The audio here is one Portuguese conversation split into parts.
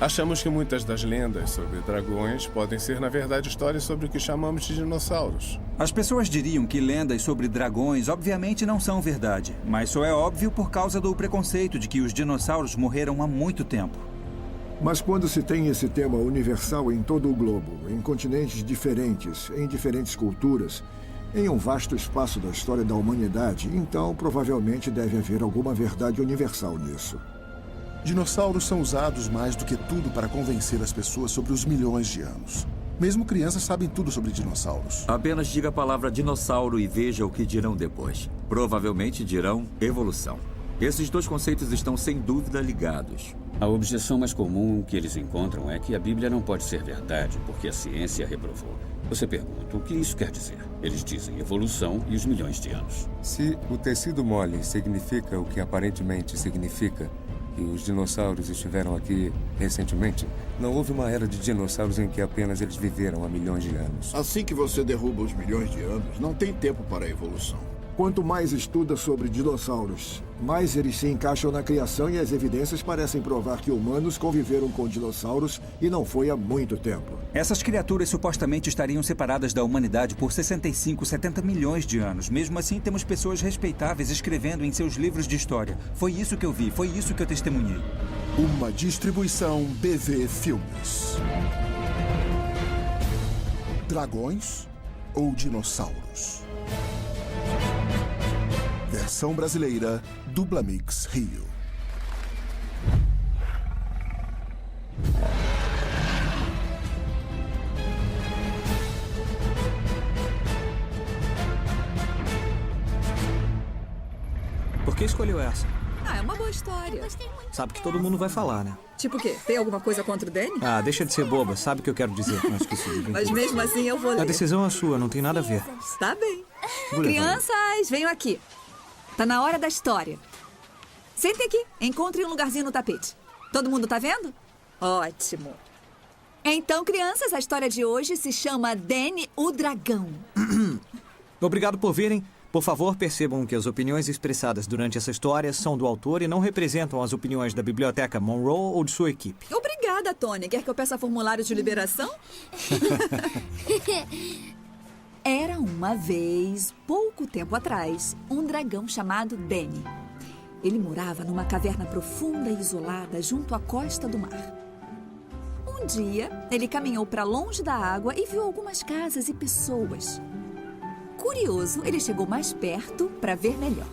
Achamos que muitas das lendas sobre dragões podem ser, na verdade, histórias sobre o que chamamos de dinossauros. As pessoas diriam que lendas sobre dragões obviamente não são verdade, mas só é óbvio por causa do preconceito de que os dinossauros morreram há muito tempo. Mas quando se tem esse tema universal em todo o globo, em continentes diferentes, em diferentes culturas, em um vasto espaço da história da humanidade, então provavelmente deve haver alguma verdade universal nisso. Dinossauros são usados mais do que tudo para convencer as pessoas sobre os milhões de anos. Mesmo crianças sabem tudo sobre dinossauros. Apenas diga a palavra dinossauro e veja o que dirão depois. Provavelmente dirão evolução. Esses dois conceitos estão sem dúvida ligados. A objeção mais comum que eles encontram é que a Bíblia não pode ser verdade porque a ciência reprovou. Você pergunta, o que isso quer dizer? Eles dizem evolução e os milhões de anos. Se o tecido mole significa o que aparentemente significa, que os dinossauros estiveram aqui recentemente, não houve uma era de dinossauros em que apenas eles viveram há milhões de anos. Assim que você derruba os milhões de anos, não tem tempo para a evolução. Quanto mais estuda sobre dinossauros, mais eles se encaixam na criação e as evidências parecem provar que humanos conviveram com dinossauros e não foi há muito tempo. Essas criaturas supostamente estariam separadas da humanidade por 65, 70 milhões de anos. Mesmo assim, temos pessoas respeitáveis escrevendo em seus livros de história. Foi isso que eu vi, foi isso que eu testemunhei. Uma distribuição BV Filmes. Dragões ou dinossauros? Versão brasileira, Dublamix Rio. Por que escolheu essa? Ah, é uma boa história. Sabe que todo mundo vai falar, né? Tipo o quê? Tem alguma coisa contra o Danny? Ah, deixa de ser boba. Sabe o que eu quero dizer. Mas, que isso Mas mesmo assim eu vou ler. A decisão é sua, não tem nada a ver. Tá bem. Crianças, venham aqui. Tá na hora da história. Sentem aqui. Encontrem um lugarzinho no tapete. Todo mundo tá vendo? Ótimo. Então, crianças, a história de hoje se chama Danny o Dragão. Obrigado por virem. Por favor, percebam que as opiniões expressadas durante essa história são do autor e não representam as opiniões da Biblioteca Monroe ou de sua equipe. Obrigada, Tony. Quer que eu peça formulário de liberação? Era uma vez, pouco tempo atrás, um dragão chamado Danny. Ele morava numa caverna profunda e isolada junto à costa do mar. Um dia, ele caminhou para longe da água e viu algumas casas e pessoas. Curioso, ele chegou mais perto para ver melhor.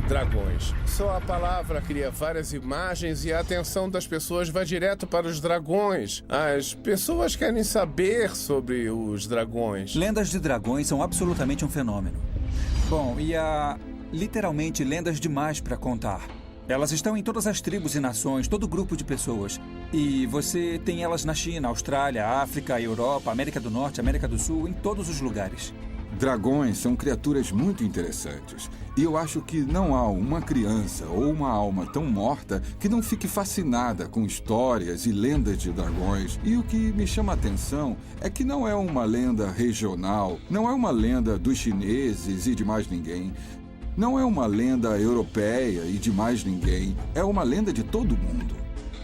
Dragões. Só a palavra cria várias imagens e a atenção das pessoas vai direto para os dragões. As pessoas querem saber sobre os dragões. Lendas de dragões são absolutamente um fenômeno. Bom, e há literalmente lendas demais para contar. Elas estão em todas as tribos e nações, todo grupo de pessoas. E você tem elas na China, Austrália, África, Europa, América do Norte, América do Sul, em todos os lugares. Dragões são criaturas muito interessantes. E eu acho que não há uma criança ou uma alma tão morta que não fique fascinada com histórias e lendas de dragões. E o que me chama a atenção é que não é uma lenda regional, não é uma lenda dos chineses e de mais ninguém. Não é uma lenda europeia e de mais ninguém. É uma lenda de todo mundo.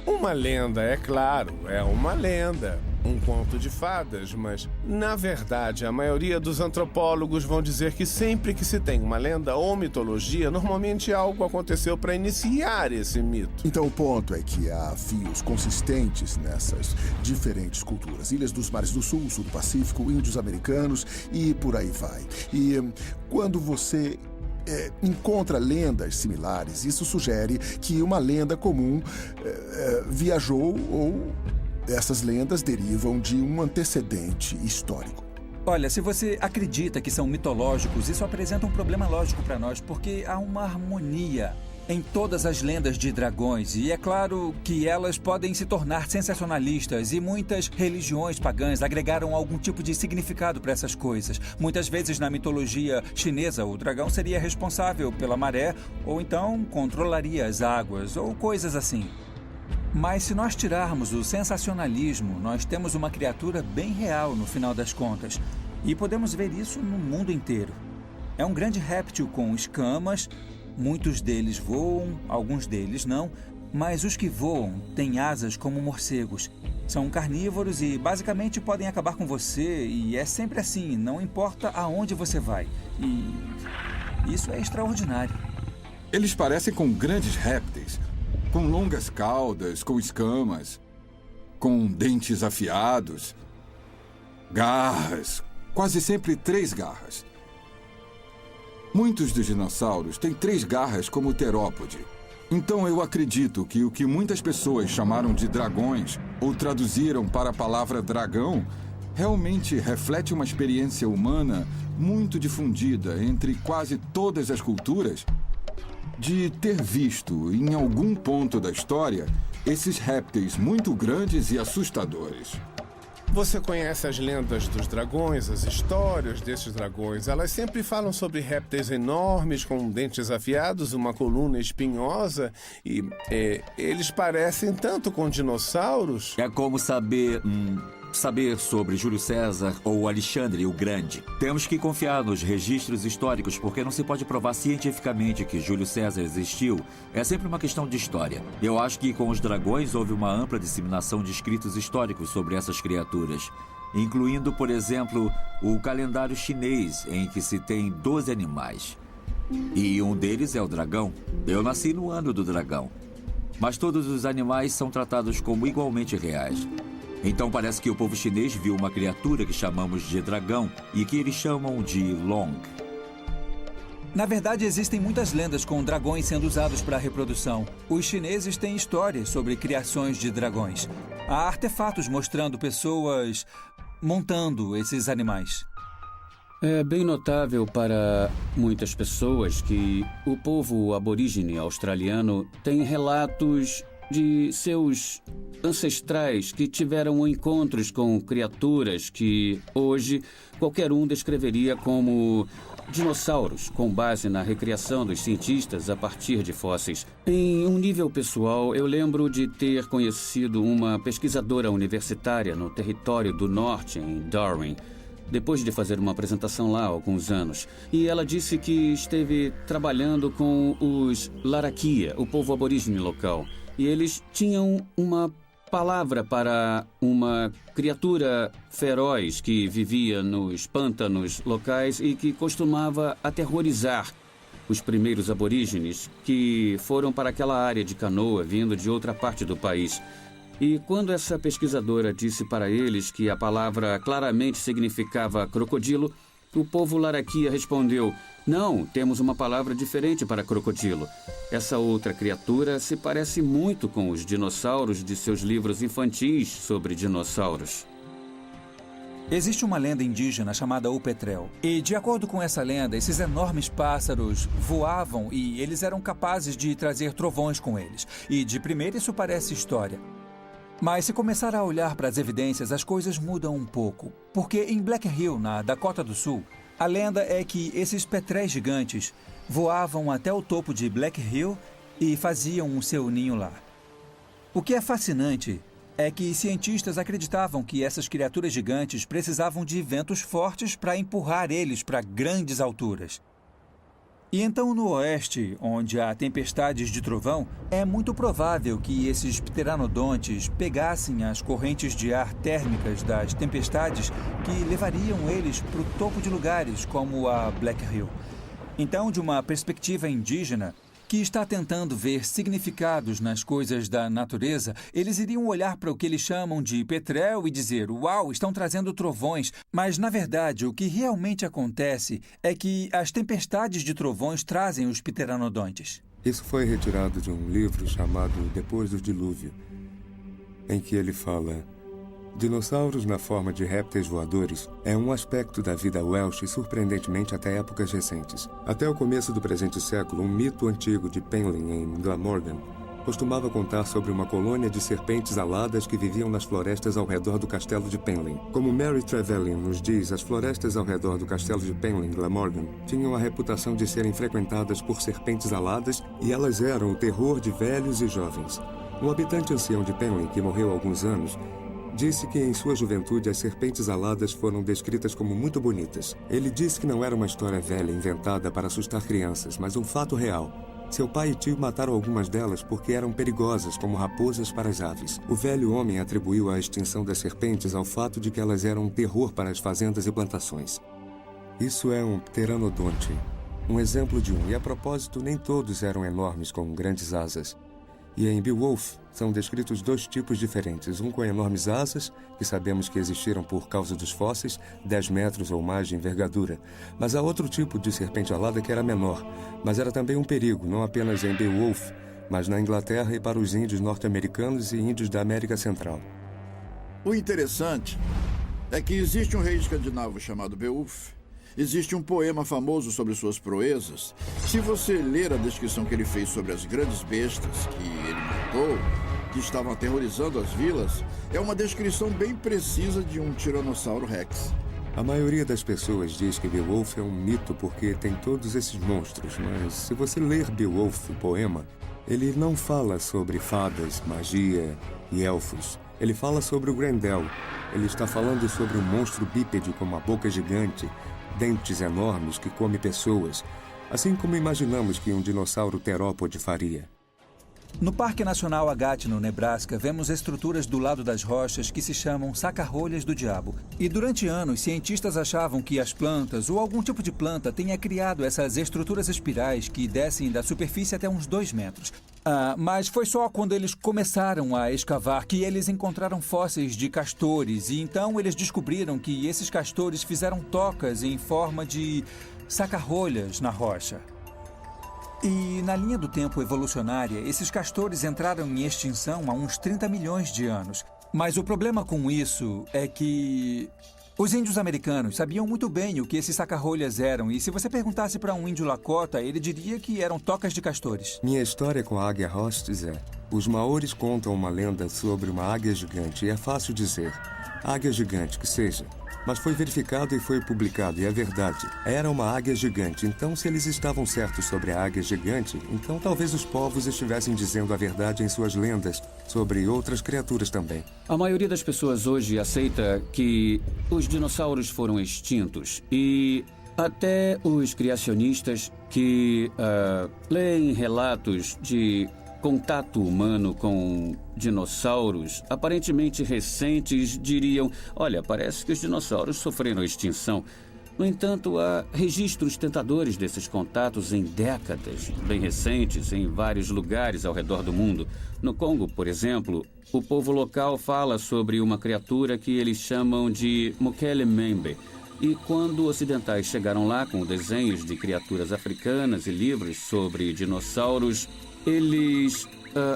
Uma lenda, é claro, é uma lenda. Um conto de fadas, mas, na verdade, a maioria dos antropólogos vão dizer que sempre que se tem uma lenda ou mitologia, normalmente algo aconteceu para iniciar esse mito. Então o ponto é que há fios consistentes nessas diferentes culturas. Ilhas dos mares do sul, sul do Pacífico, índios americanos e por aí vai. E quando você encontra lendas similares, isso sugere que uma lenda comum viajou ou essas lendas derivam de um antecedente histórico. Olha, se você acredita que são mitológicos, isso apresenta um problema lógico para nós, porque há uma harmonia em todas as lendas de dragões. E é claro que elas podem se tornar sensacionalistas e muitas religiões pagãs agregaram algum tipo de significado para essas coisas. Muitas vezes na mitologia chinesa, o dragão seria responsável pela maré ou então controlaria as águas ou coisas assim. Mas se nós tirarmos o sensacionalismo, nós temos uma criatura bem real no final das contas. E podemos ver isso no mundo inteiro. É um grande réptil com escamas, muitos deles voam, alguns deles não. mas os que voam têm asas como morcegos. São carnívoros e basicamente podem acabar com você, e é sempre assim, não importa aonde você vai. E isso é extraordinário. Eles parecem com grandes répteis, com longas caudas, com escamas, com dentes afiados, garras, quase sempre 3 garras. Muitos dos dinossauros têm 3 garras como o terópode. Então eu acredito que o que muitas pessoas chamaram de dragões ou traduziram para a palavra dragão realmente reflete uma experiência humana muito difundida entre quase todas as culturas de ter visto, em algum ponto da história, esses répteis muito grandes e assustadores. Você conhece as lendas dos dragões, as histórias desses dragões. Elas sempre falam sobre répteis enormes com dentes afiados, uma coluna espinhosa e eles parecem tanto com dinossauros. É como saber sobre Júlio César ou Alexandre o Grande. Temos que confiar nos registros históricos porque não se pode provar cientificamente que Júlio César existiu. É sempre uma questão de história. Eu acho que com os dragões houve uma ampla disseminação de escritos históricos sobre essas criaturas, incluindo, por exemplo, o calendário chinês, em que se tem 12 animais. E um deles é o dragão. Eu nasci no ano do dragão. Mas todos os animais são tratados como igualmente reais. Então parece que o povo chinês viu uma criatura que chamamos de dragão e que eles chamam de Long. Na verdade, existem muitas lendas com dragões sendo usados para a reprodução. Os chineses têm histórias sobre criações de dragões. Há artefatos mostrando pessoas montando esses animais. É bem notável para muitas pessoas que o povo aborígene australiano tem relatos de seus ancestrais que tiveram encontros com criaturas que hoje qualquer um descreveria como dinossauros, com base na recriação dos cientistas a partir de fósseis. Em um nível pessoal, eu lembro de ter conhecido uma pesquisadora universitária no território do norte, em Darwin, depois de fazer uma apresentação lá há alguns anos. E ela disse que esteve trabalhando com os Laraquia, o povo aborígene local. E eles tinham uma palavra para uma criatura feroz que vivia nos pântanos locais e que costumava aterrorizar os primeiros aborígenes que foram para aquela área de canoa vindo de outra parte do país. E quando essa pesquisadora disse para eles que a palavra claramente significava crocodilo, o povo Laraquia respondeu: "Não, temos uma palavra diferente para crocodilo. Essa outra criatura se parece muito com os dinossauros de seus livros infantis sobre dinossauros." Existe uma lenda indígena chamada O Petrel. E, de acordo com essa lenda, esses enormes pássaros voavam e eles eram capazes de trazer trovões com eles. E, de primeira, isso parece história. Mas se começar a olhar para as evidências, as coisas mudam um pouco. Porque em Black Hill, na Dakota do Sul, a lenda é que esses petréis gigantes voavam até o topo de Black Hill e faziam o seu ninho lá. O que é fascinante é que cientistas acreditavam que essas criaturas gigantes precisavam de ventos fortes para empurrar eles para grandes alturas. E então no oeste, onde há tempestades de trovão, é muito provável que esses pteranodontes pegassem as correntes de ar térmicas das tempestades que levariam eles para o topo de lugares como a Black Hill. Então, de uma perspectiva indígena, que está tentando ver significados nas coisas da natureza, eles iriam olhar para o que eles chamam de petrel e dizer: "Uau, estão trazendo trovões." Mas, na verdade, o que realmente acontece é que as tempestades de trovões trazem os pteranodontes. Isso foi retirado de um livro chamado Depois do Dilúvio, em que ele fala: dinossauros na forma de répteis voadores é um aspecto da vida Welsh surpreendentemente até épocas recentes. Até o começo do presente século, um mito antigo de Penlyn, em Glamorgan, costumava contar sobre uma colônia de serpentes aladas que viviam nas florestas ao redor do castelo de Penlyn. Como Mary Trevelyan nos diz, as florestas ao redor do castelo de Penlyn, Glamorgan, tinham a reputação de serem frequentadas por serpentes aladas e elas eram o terror de velhos e jovens. Um habitante ancião de Penlyn, que morreu há alguns anos, disse que em sua juventude as serpentes aladas foram descritas como muito bonitas. Ele disse que não era uma história velha inventada para assustar crianças, mas um fato real. Seu pai e tio mataram algumas delas porque eram perigosas como raposas para as aves. O velho homem atribuiu a extinção das serpentes ao fato de que elas eram um terror para as fazendas e plantações. Isso é um pteranodonte, um exemplo de um. E a propósito, nem todos eram enormes com grandes asas. E em Beowulf são descritos 2 tipos diferentes, um com enormes asas, que sabemos que existiram por causa dos fósseis, 10 metros ou mais de envergadura. Mas há outro tipo de serpente alada que era menor, mas era também um perigo, não apenas em Beowulf, mas na Inglaterra e para os índios norte-americanos e índios da América Central. O interessante é que existe um rei escandinavo chamado Beowulf. Existe um poema famoso sobre suas proezas. Se você ler a descrição que ele fez sobre as grandes bestas que ele matou, que estavam aterrorizando as vilas, é uma descrição bem precisa de um Tiranossauro Rex. A maioria das pessoas diz que Beowulf é um mito porque tem todos esses monstros, mas se você ler Beowulf, o poema, ele não fala sobre fadas, magia e elfos. Ele fala sobre o Grendel. Ele está falando sobre um monstro bípede com uma boca gigante, dentes enormes que come pessoas, assim como imaginamos que um dinossauro terópode faria. No Parque Nacional Agache, no Nebraska, vemos estruturas do lado das rochas que se chamam saca-rolhas do diabo. E durante anos, cientistas achavam que as plantas ou algum tipo de planta tenha criado essas estruturas espirais que descem da superfície até uns 2 metros. Mas foi só quando eles começaram a escavar que eles encontraram fósseis de castores. E então eles descobriram que esses castores fizeram tocas em forma de saca-rolhas na rocha. E na linha do tempo evolucionária, esses castores entraram em extinção há uns 30 milhões de anos. Mas o problema com isso é que os índios americanos sabiam muito bem o que esses saca-rolhas eram. E se você perguntasse para um índio Lakota, ele diria que eram tocas de castores. Minha história com a águia Hostes é: os maores contam uma lenda sobre uma águia gigante e é fácil dizer, águia gigante que seja. Mas foi verificado e foi publicado, e é verdade. Era uma águia gigante, então se eles estavam certos sobre a águia gigante, então talvez os povos estivessem dizendo a verdade em suas lendas sobre outras criaturas também. A maioria das pessoas hoje aceita que os dinossauros foram extintos e até os criacionistas que leem relatos de contato humano com dinossauros aparentemente recentes diriam: olha, parece que os dinossauros sofreram extinção. No entanto, há registros tentadores desses contatos em décadas bem recentes em vários lugares ao redor do mundo. No Congo, por exemplo, o povo local fala sobre uma criatura que eles chamam de Mokele-Mbembe. E quando ocidentais chegaram lá com desenhos de criaturas africanas e livros sobre dinossauros, eles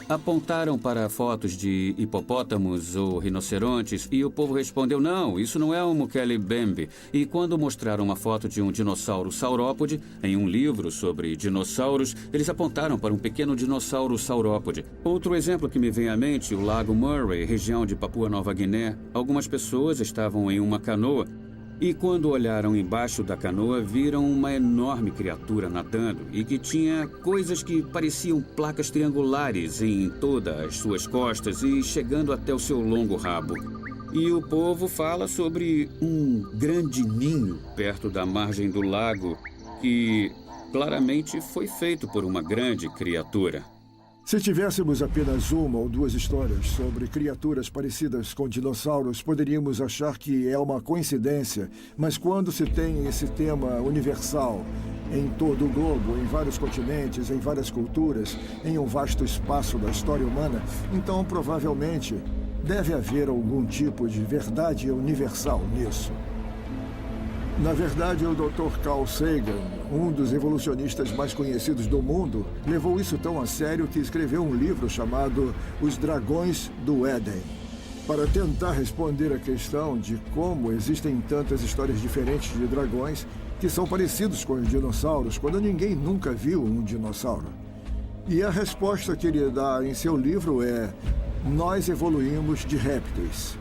apontaram para fotos de hipopótamos ou rinocerontes e o povo respondeu: não, isso não é um Mokele-Mbembe. E quando mostraram uma foto de um dinossauro saurópode em um livro sobre dinossauros, eles apontaram para um pequeno dinossauro saurópode. Outro exemplo que me vem à mente, o Lago Murray, região de Papua Nova Guiné. Algumas pessoas estavam em uma canoa e quando olharam embaixo da canoa, viram uma enorme criatura nadando e que tinha coisas que pareciam placas triangulares em todas as suas costas e chegando até o seu longo rabo. E o povo fala sobre um grande ninho perto da margem do lago que claramente foi feito por uma grande criatura. Se tivéssemos apenas 1 ou 2 histórias sobre criaturas parecidas com dinossauros, poderíamos achar que é uma coincidência. Mas quando se tem esse tema universal em todo o globo, em vários continentes, em várias culturas, em um vasto espaço da história humana, então provavelmente deve haver algum tipo de verdade universal nisso. Na verdade, o Dr. Carl Sagan, um dos evolucionistas mais conhecidos do mundo, levou isso tão a sério que escreveu um livro chamado Os Dragões do Éden, para tentar responder a questão de como existem tantas histórias diferentes de dragões que são parecidos com os dinossauros, quando ninguém nunca viu um dinossauro. E a resposta que ele dá em seu livro é: nós evoluímos de répteis.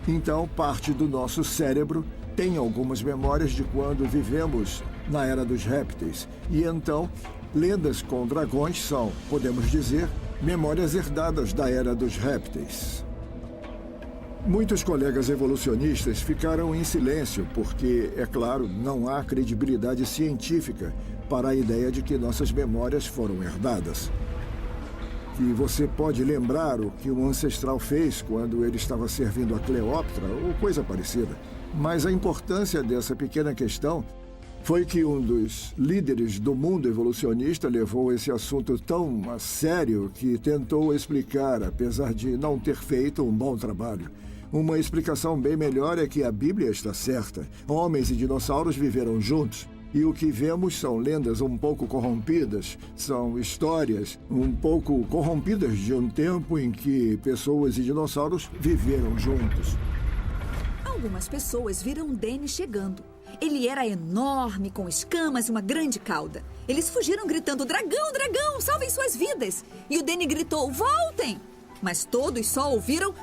Então, parte do nosso cérebro tem algumas memórias de quando vivemos na era dos répteis. E então, lendas com dragões são, podemos dizer, memórias herdadas da era dos répteis. Muitos colegas evolucionistas ficaram em silêncio porque, é claro, não há credibilidade científica para a ideia de que nossas memórias foram herdadas. Que você pode lembrar o que um ancestral fez quando ele estava servindo a Cleópatra ou coisa parecida. Mas a importância dessa pequena questão foi que um dos líderes do mundo evolucionista levou esse assunto tão a sério que tentou explicar, apesar de não ter feito um bom trabalho. Uma explicação bem melhor é que a Bíblia está certa. Homens e dinossauros viveram juntos. E o que vemos são lendas um pouco corrompidas, são histórias um pouco corrompidas de um tempo em que pessoas e dinossauros viveram juntos. Algumas pessoas viram Danny chegando. Ele era enorme, com escamas e uma grande cauda. Eles fugiram gritando, dragão, dragão, salvem suas vidas! E o Danny gritou, voltem! Mas todos só ouviram...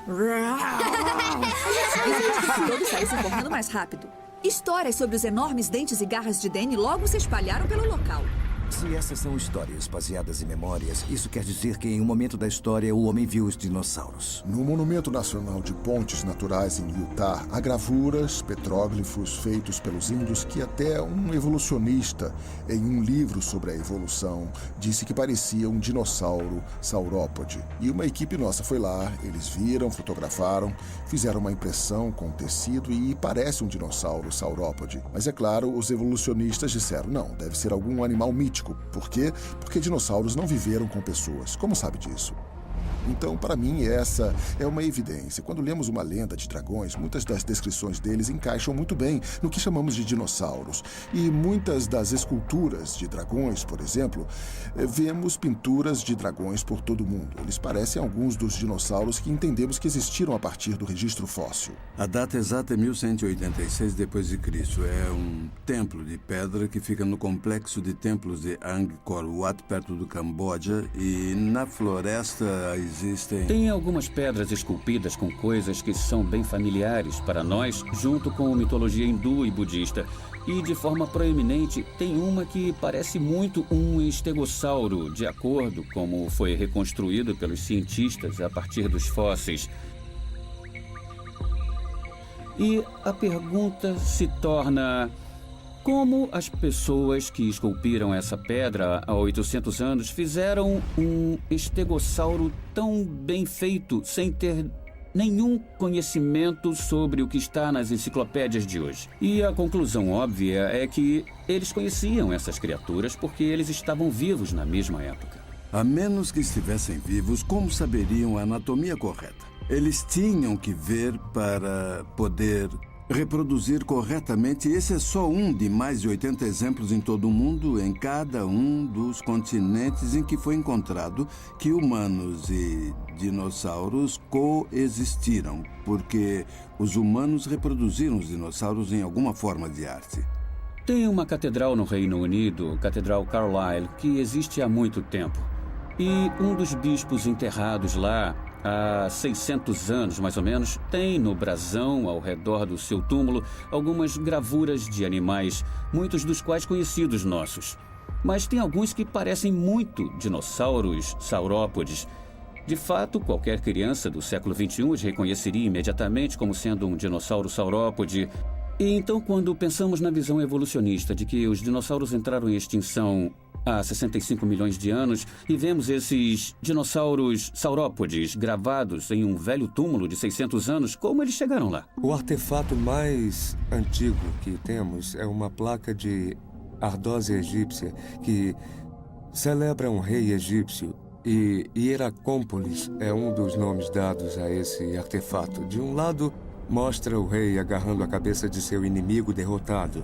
E todos saíram correndo mais rápido. Histórias sobre os enormes dentes e garras de Danny logo se espalharam pelo local. Se essas são histórias baseadas em memórias, isso quer dizer que em um momento da história o homem viu os dinossauros. No Monumento Nacional de Pontes Naturais em Utah, há gravuras, petróglifos feitos pelos índios que até um evolucionista, em um livro sobre a evolução, disse que parecia um dinossauro saurópode. E uma equipe nossa foi lá, eles viram, fotografaram, fizeram uma impressão com tecido e parece um dinossauro saurópode. Mas é claro, os evolucionistas disseram, não, deve ser algum animal mítico. Por quê? Porque dinossauros não viveram com pessoas. Como sabe disso? Então, para mim, essa é uma evidência. Quando lemos uma lenda de dragões, muitas das descrições deles encaixam muito bem no que chamamos de dinossauros. E muitas das esculturas de dragões, por exemplo, vemos pinturas de dragões por todo o mundo. Eles parecem alguns dos dinossauros que entendemos que existiram a partir do registro fóssil. A data exata é 1186 d.C. É um templo de pedra que fica no complexo de templos de Angkor Wat, perto do Camboja, e na floresta existem... Tem algumas pedras esculpidas com coisas que são bem familiares para nós, junto com a mitologia hindu e budista. E, de forma proeminente, tem uma que parece muito um estegossauro, de acordo com como foi reconstruído pelos cientistas a partir dos fósseis. E a pergunta se torna... Como as pessoas que esculpiram essa pedra há 800 anos fizeram um estegossauro tão bem feito sem ter nenhum conhecimento sobre o que está nas enciclopédias de hoje? E a conclusão óbvia é que eles conheciam essas criaturas porque eles estavam vivos na mesma época. A menos que estivessem vivos, como saberiam a anatomia correta? Eles tinham que ver para poder... reproduzir corretamente. Esse é só um de mais de 80 exemplos em todo o mundo, em cada um dos continentes em que foi encontrado que humanos e dinossauros coexistiram, porque os humanos reproduziram os dinossauros em alguma forma de arte. Tem uma catedral no Reino Unido, Catedral Carlisle, que existe há muito tempo. E um dos bispos enterrados lá, há 600 anos, mais ou menos, tem no brasão, ao redor do seu túmulo, algumas gravuras de animais, muitos dos quais conhecidos nossos. Mas tem alguns que parecem muito dinossauros saurópodes. De fato, qualquer criança do século XXI os reconheceria imediatamente como sendo um dinossauro saurópode. E então, quando pensamos na visão evolucionista de que os dinossauros entraram em extinção há 65 milhões de anos e vemos esses dinossauros saurópodes gravados em um velho túmulo de 600 anos, como eles chegaram lá? O artefato mais antigo que temos é uma placa de ardósia egípcia que celebra um rei egípcio. E Hieracómpolis é um dos nomes dados a esse artefato. De um lado, mostra o rei agarrando a cabeça de seu inimigo derrotado.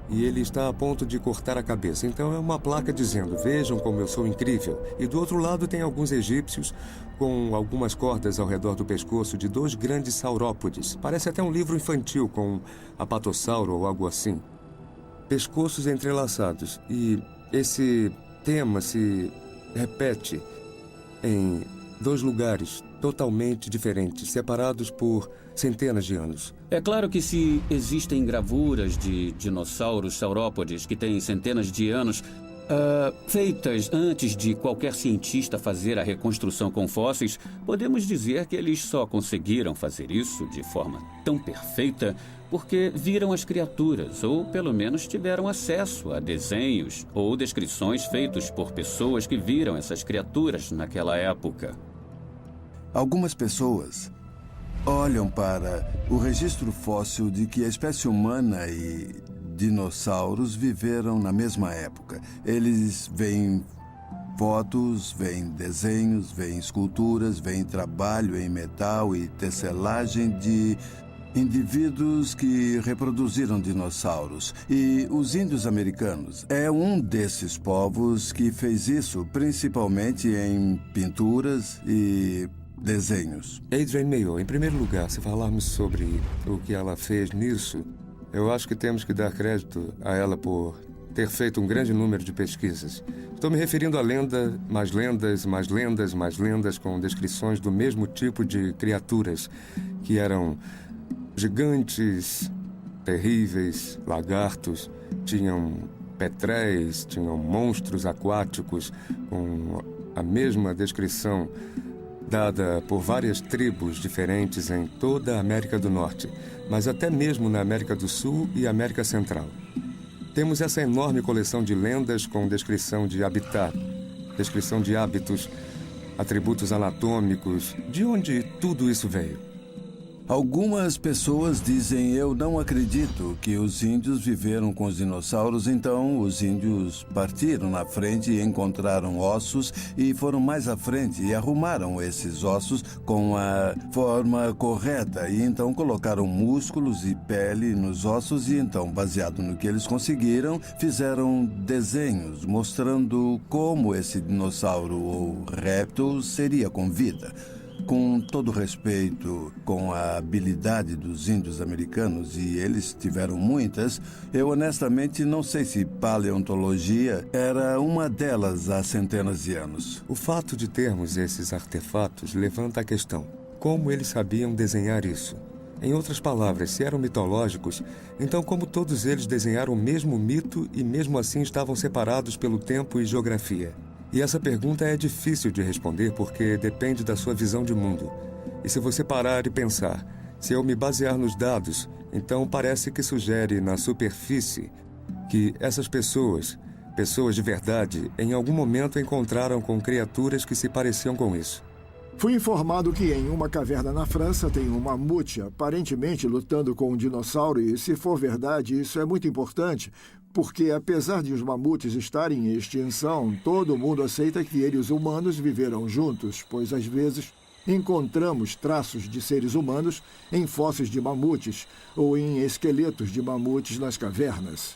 E ele está a ponto de cortar a cabeça. Então é uma placa dizendo, vejam como eu sou incrível. E do outro lado tem alguns egípcios com algumas cordas ao redor do pescoço de dois grandes saurópodes. Parece até um livro infantil com apatossauro ou algo assim. Pescoços entrelaçados. E esse tema se repete em dois lugares totalmente diferentes, separados por centenas de anos. É claro que se existem gravuras de dinossauros saurópodes que têm centenas de anos, feitas antes de qualquer cientista fazer a reconstrução com fósseis, podemos dizer que eles só conseguiram fazer isso de forma tão perfeita porque viram as criaturas, ou pelo menos tiveram acesso a desenhos ou descrições feitos por pessoas que viram essas criaturas naquela época. Algumas pessoas olham para o registro fóssil de que a espécie humana e dinossauros viveram na mesma época. Eles veem fotos, veem desenhos, veem esculturas, veem trabalho em metal e tecelagem de indivíduos que reproduziram dinossauros. E os índios americanos é um desses povos que fez isso, principalmente em pinturas e desenhos. Adrienne Mayo, em primeiro lugar, se falarmos sobre o que ela fez nisso, eu acho que temos que dar crédito a ela por ter feito um grande número de pesquisas. Estou me referindo a mais lendas, mais lendas, mais lendas, com descrições do mesmo tipo de criaturas, que eram gigantes, terríveis, lagartos, tinham petréis, tinham monstros aquáticos, com a mesma descrição dada por várias tribos diferentes em toda a América do Norte, mas até mesmo na América do Sul e América Central. Temos essa enorme coleção de lendas com descrição de habitat, descrição de hábitos, atributos anatômicos. De onde tudo isso veio? Algumas pessoas dizem: eu não acredito que os índios viveram com os dinossauros, então os índios partiram na frente e encontraram ossos e foram mais à frente e arrumaram esses ossos com a forma correta e então colocaram músculos e pele nos ossos e então, baseado no que eles conseguiram, fizeram desenhos mostrando como esse dinossauro ou réptil seria com vida. Com todo respeito com a habilidade dos índios americanos, e eles tiveram muitas, eu honestamente não sei se paleontologia era uma delas há centenas de anos. O fato de termos esses artefatos levanta a questão: como eles sabiam desenhar isso? Em outras palavras, se eram mitológicos, então como todos eles desenharam o mesmo mito e mesmo assim estavam separados pelo tempo e geografia? E essa pergunta é difícil de responder porque depende da sua visão de mundo. E se você parar e pensar, se eu me basear nos dados, então parece que sugere na superfície que essas pessoas de verdade, em algum momento encontraram com criaturas que se pareciam com isso. Fui informado que em uma caverna na França tem um mamute aparentemente lutando com um dinossauro e, se for verdade, isso é muito importante, porque apesar de os mamutes estarem em extinção, todo mundo aceita que eles e os humanos viveram juntos, pois às vezes encontramos traços de seres humanos em fósseis de mamutes ou em esqueletos de mamutes nas cavernas.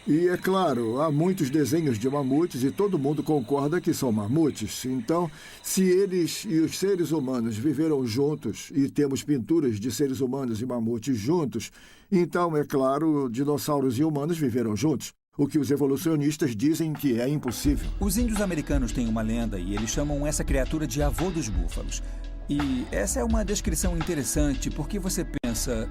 E, é claro, há muitos desenhos de mamutes e todo mundo concorda que são mamutes. Então, se eles e os seres humanos viveram juntos e temos pinturas de seres humanos e mamutes juntos, então, é claro, dinossauros e humanos viveram juntos. O que os evolucionistas dizem que é impossível. Os índios americanos têm uma lenda e eles chamam essa criatura de avô dos búfalos. E essa é uma descrição interessante porque você pensa: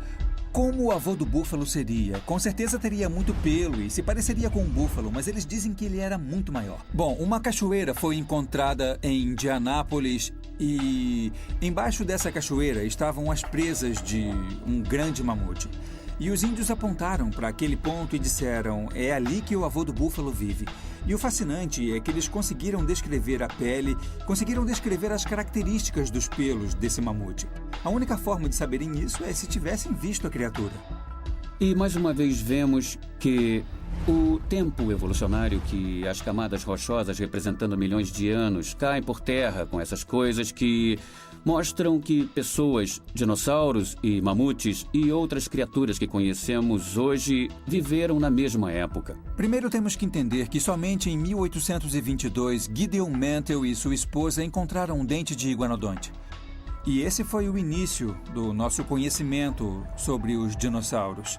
como o avô do búfalo seria? Com certeza teria muito pelo e se pareceria com um búfalo, mas eles dizem que ele era muito maior. Bom, uma cachoeira foi encontrada em Indianápolis e embaixo dessa cachoeira estavam as presas de um grande mamute. E os índios apontaram para aquele ponto e disseram: é ali que o avô do búfalo vive. E o fascinante é que eles conseguiram descrever a pele, conseguiram descrever as características dos pelos desse mamute. A única forma de saberem isso é se tivessem visto a criatura. E mais uma vez vemos que o tempo evolucionário, que as camadas rochosas representando milhões de anos caem por terra com essas coisas que mostram que pessoas, dinossauros e mamutes e outras criaturas que conhecemos hoje viveram na mesma época. Primeiro temos que entender que somente em 1822 Gideon Mantell e sua esposa encontraram um dente de iguanodonte. E esse foi o início do nosso conhecimento sobre os dinossauros.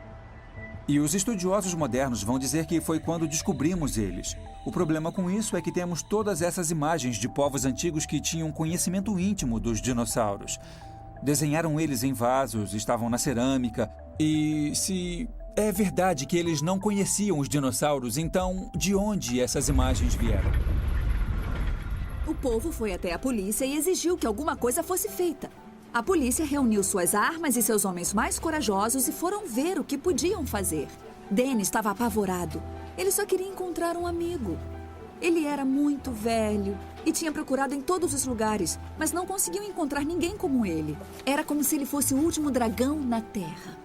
E os estudiosos modernos vão dizer que foi quando descobrimos eles. O problema com isso é que temos todas essas imagens de povos antigos que tinham conhecimento íntimo dos dinossauros. Desenharam eles em vasos, estavam na cerâmica. E se É verdade que eles não conheciam os dinossauros, então de onde essas imagens vieram? O povo foi até a polícia e exigiu que alguma coisa fosse feita. A polícia reuniu suas armas e seus homens mais corajosos e foram ver o que podiam fazer. Danny estava apavorado. Ele só queria encontrar um amigo. Ele era muito velho e tinha procurado em todos os lugares, mas não conseguiu encontrar ninguém como ele. Era como se ele fosse o último dragão na Terra.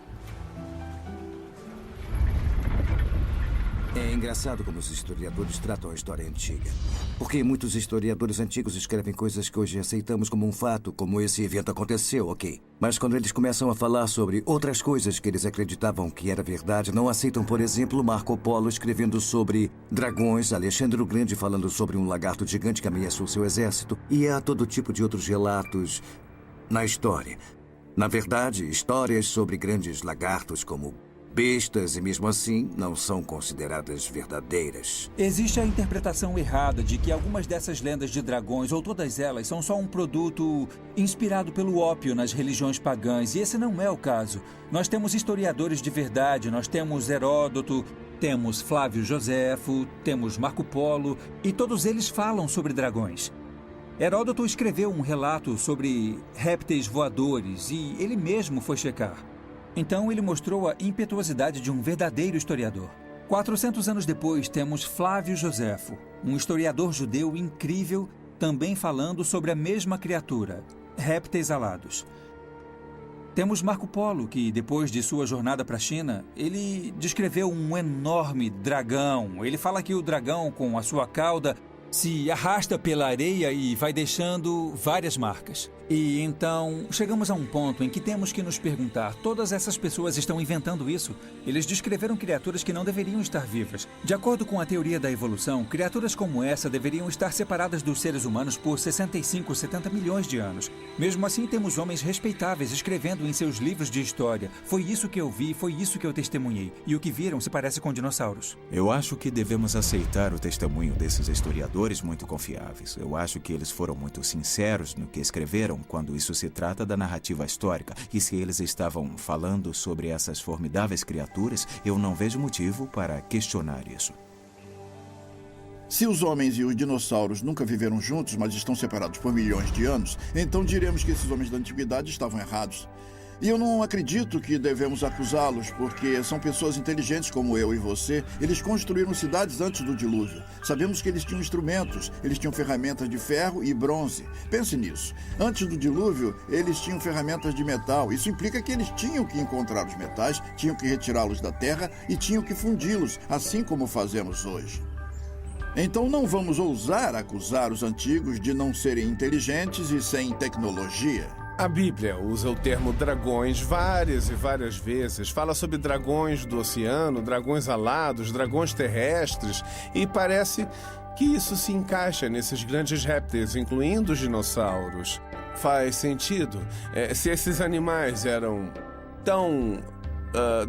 É engraçado como os historiadores tratam a história antiga. Porque muitos historiadores antigos escrevem coisas que hoje aceitamos como um fato, como esse evento aconteceu, ok. Mas quando eles começam a falar sobre outras coisas que eles acreditavam que era verdade, não aceitam, por exemplo, Marco Polo escrevendo sobre dragões, Alexandre o Grande falando sobre um lagarto gigante que ameaçou seu exército, e há todo tipo de outros relatos na história. Na verdade, histórias sobre grandes lagartos como bestas e mesmo assim não são consideradas verdadeiras. Existe a interpretação errada de que algumas dessas lendas de dragões, ou todas elas, são só um produto inspirado pelo ópio nas religiões pagãs, e esse não é o caso. Nós temos historiadores de verdade, nós temos Heródoto, temos Flávio Joséfo, temos Marco Polo, e todos eles falam sobre dragões. Heródoto escreveu um relato sobre répteis voadores e ele mesmo foi checar. Então ele mostrou a impetuosidade de um verdadeiro historiador. 400 anos depois, temos Flávio Joséfo, um historiador judeu incrível, também falando sobre a mesma criatura, répteis alados. Temos Marco Polo, que depois de sua jornada para a China, ele descreveu um enorme dragão. Ele fala que o dragão, com a sua cauda, se arrasta pela areia e vai deixando várias marcas. E então chegamos a um ponto em que temos que nos perguntar: todas essas pessoas estão inventando isso? Eles descreveram criaturas que não deveriam estar vivas. De acordo com a teoria da evolução, criaturas como essa deveriam estar separadas dos seres humanos por 65, 70 milhões de anos. Mesmo assim, temos homens respeitáveis escrevendo em seus livros de história: foi isso que eu vi, foi isso que eu testemunhei. E o que viram se parece com dinossauros. Eu acho que devemos aceitar o testemunho desses historiadores muito confiáveis. Eu acho que eles foram muito sinceros no que escreveram quando isso se trata da narrativa histórica. E se eles estavam falando sobre essas formidáveis criaturas, eu não vejo motivo para questionar isso. Se os homens e os dinossauros nunca viveram juntos, mas estão separados por milhões de anos, então diremos que esses homens da antiguidade estavam errados. E eu não acredito que devemos acusá-los, porque são pessoas inteligentes como eu e você. Eles construíram cidades antes do dilúvio. Sabemos que eles tinham instrumentos, eles tinham ferramentas de ferro e bronze. Pense nisso. Antes do dilúvio, eles tinham ferramentas de metal. Isso implica que eles tinham que encontrar os metais, tinham que retirá-los da terra e tinham que fundi-los, assim como fazemos hoje. Então não vamos ousar acusar os antigos de não serem inteligentes e sem tecnologia. A Bíblia usa o termo dragões várias e várias vezes. Fala sobre dragões do oceano, dragões alados, dragões terrestres. E parece que isso se encaixa nesses grandes répteis, incluindo os dinossauros. Faz sentido. Se esses animais eram tão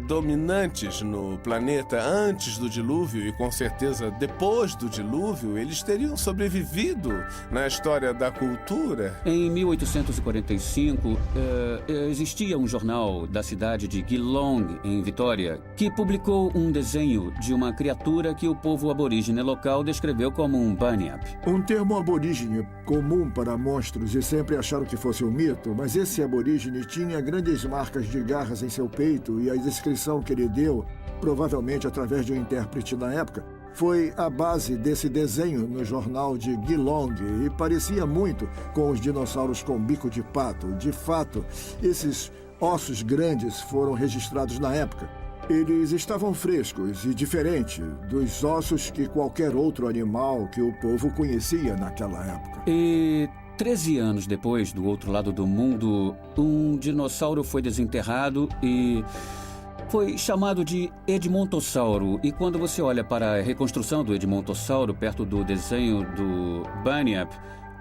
dominantes no planeta antes do dilúvio e com certeza depois do dilúvio, eles teriam sobrevivido na história da cultura. Em 1845, existia um jornal da cidade de Geelong, em Vitória, que publicou um desenho de uma criatura que o povo aborígene local descreveu como um Bunyip. Um termo aborígene comum para monstros e sempre acharam que fosse um mito, mas esse aborígene tinha grandes marcas de garras em seu peito e a descrição que ele deu, provavelmente através de um intérprete na época, foi a base desse desenho no jornal de Geelong e parecia muito com os dinossauros com bico de pato. De fato, esses ossos grandes foram registrados na época. Eles estavam frescos e diferentes dos ossos que qualquer outro animal que o povo conhecia naquela época. E 13 anos depois, do outro lado do mundo, um dinossauro foi desenterrado e foi chamado de Edmontossauro. E quando você olha para a reconstrução do Edmontossauro perto do desenho do Bunyip,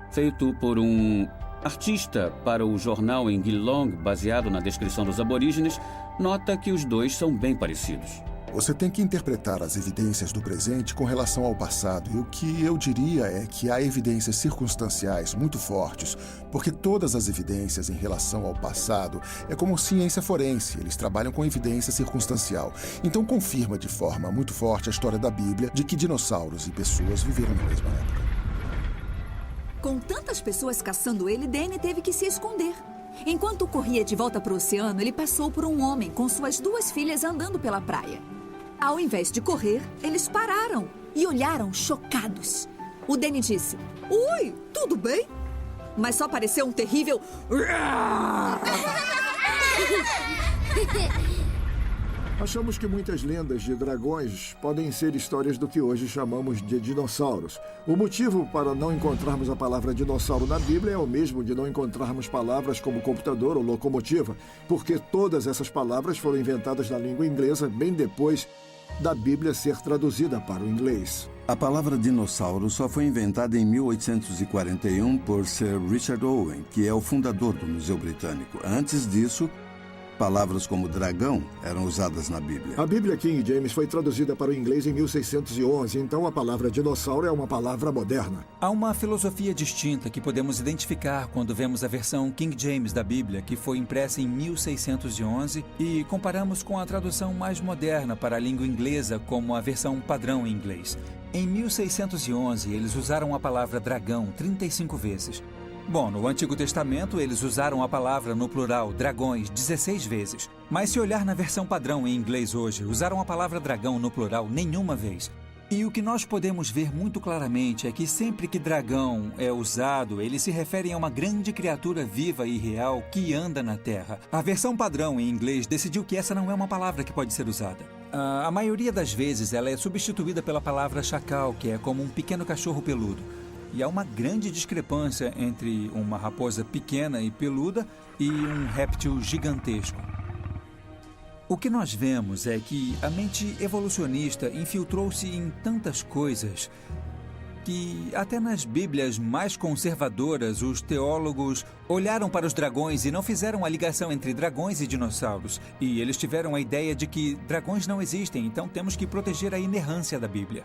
feito por um artista para o jornal em Geelong, baseado na descrição dos aborígenes, nota que os dois são bem parecidos. Você tem que interpretar as evidências do presente com relação ao passado. E o que eu diria é que há evidências circunstanciais muito fortes, porque todas as evidências em relação ao passado é como ciência forense. Eles trabalham com evidência circunstancial. Então confirma de forma muito forte a história da Bíblia de que dinossauros e pessoas viveram na mesma época. Com tantas pessoas caçando ele, Danny teve que se esconder. Enquanto corria de volta para o oceano, ele passou por um homem com suas 2 filhas andando pela praia. Ao invés de correr, eles pararam e olharam chocados. O Danny disse: "Oi, tudo bem?" Mas só pareceu um terrível... Achamos que muitas lendas de dragões podem ser histórias do que hoje chamamos de dinossauros. O motivo para não encontrarmos a palavra dinossauro na Bíblia é o mesmo de não encontrarmos palavras como computador ou locomotiva, porque todas essas palavras foram inventadas na língua inglesa bem depois da Bíblia ser traduzida para o inglês. A palavra dinossauro só foi inventada em 1841 por Sir Richard Owen, que é o fundador do Museu Britânico. Antes disso, palavras como dragão eram usadas na Bíblia. A Bíblia King James foi traduzida para o inglês em 1611, então a palavra dinossauro é uma palavra moderna. Há uma filosofia distinta que podemos identificar quando vemos a versão King James da Bíblia, que foi impressa em 1611, e comparamos com a tradução mais moderna para a língua inglesa, como a versão padrão em inglês. Em 1611, eles usaram a palavra dragão 35 vezes. Bom, no Antigo Testamento, eles usaram a palavra no plural, dragões, 16 vezes. Mas se olhar na versão padrão em inglês hoje, usaram a palavra dragão no plural nenhuma vez. E o que nós podemos ver muito claramente é que sempre que dragão é usado, ele se refere a uma grande criatura viva e real que anda na Terra. A versão padrão em inglês decidiu que essa não é uma palavra que pode ser usada. A maioria das vezes ela é substituída pela palavra chacal, que é como um pequeno cachorro peludo. E há uma grande discrepância entre uma raposa pequena e peluda e um réptil gigantesco. O que nós vemos é que a mente evolucionista infiltrou-se em tantas coisas que até nas Bíblias mais conservadoras os teólogos olharam para os dragões e não fizeram a ligação entre dragões e dinossauros. E eles tiveram a ideia de que dragões não existem, então temos que proteger a inerrância da Bíblia.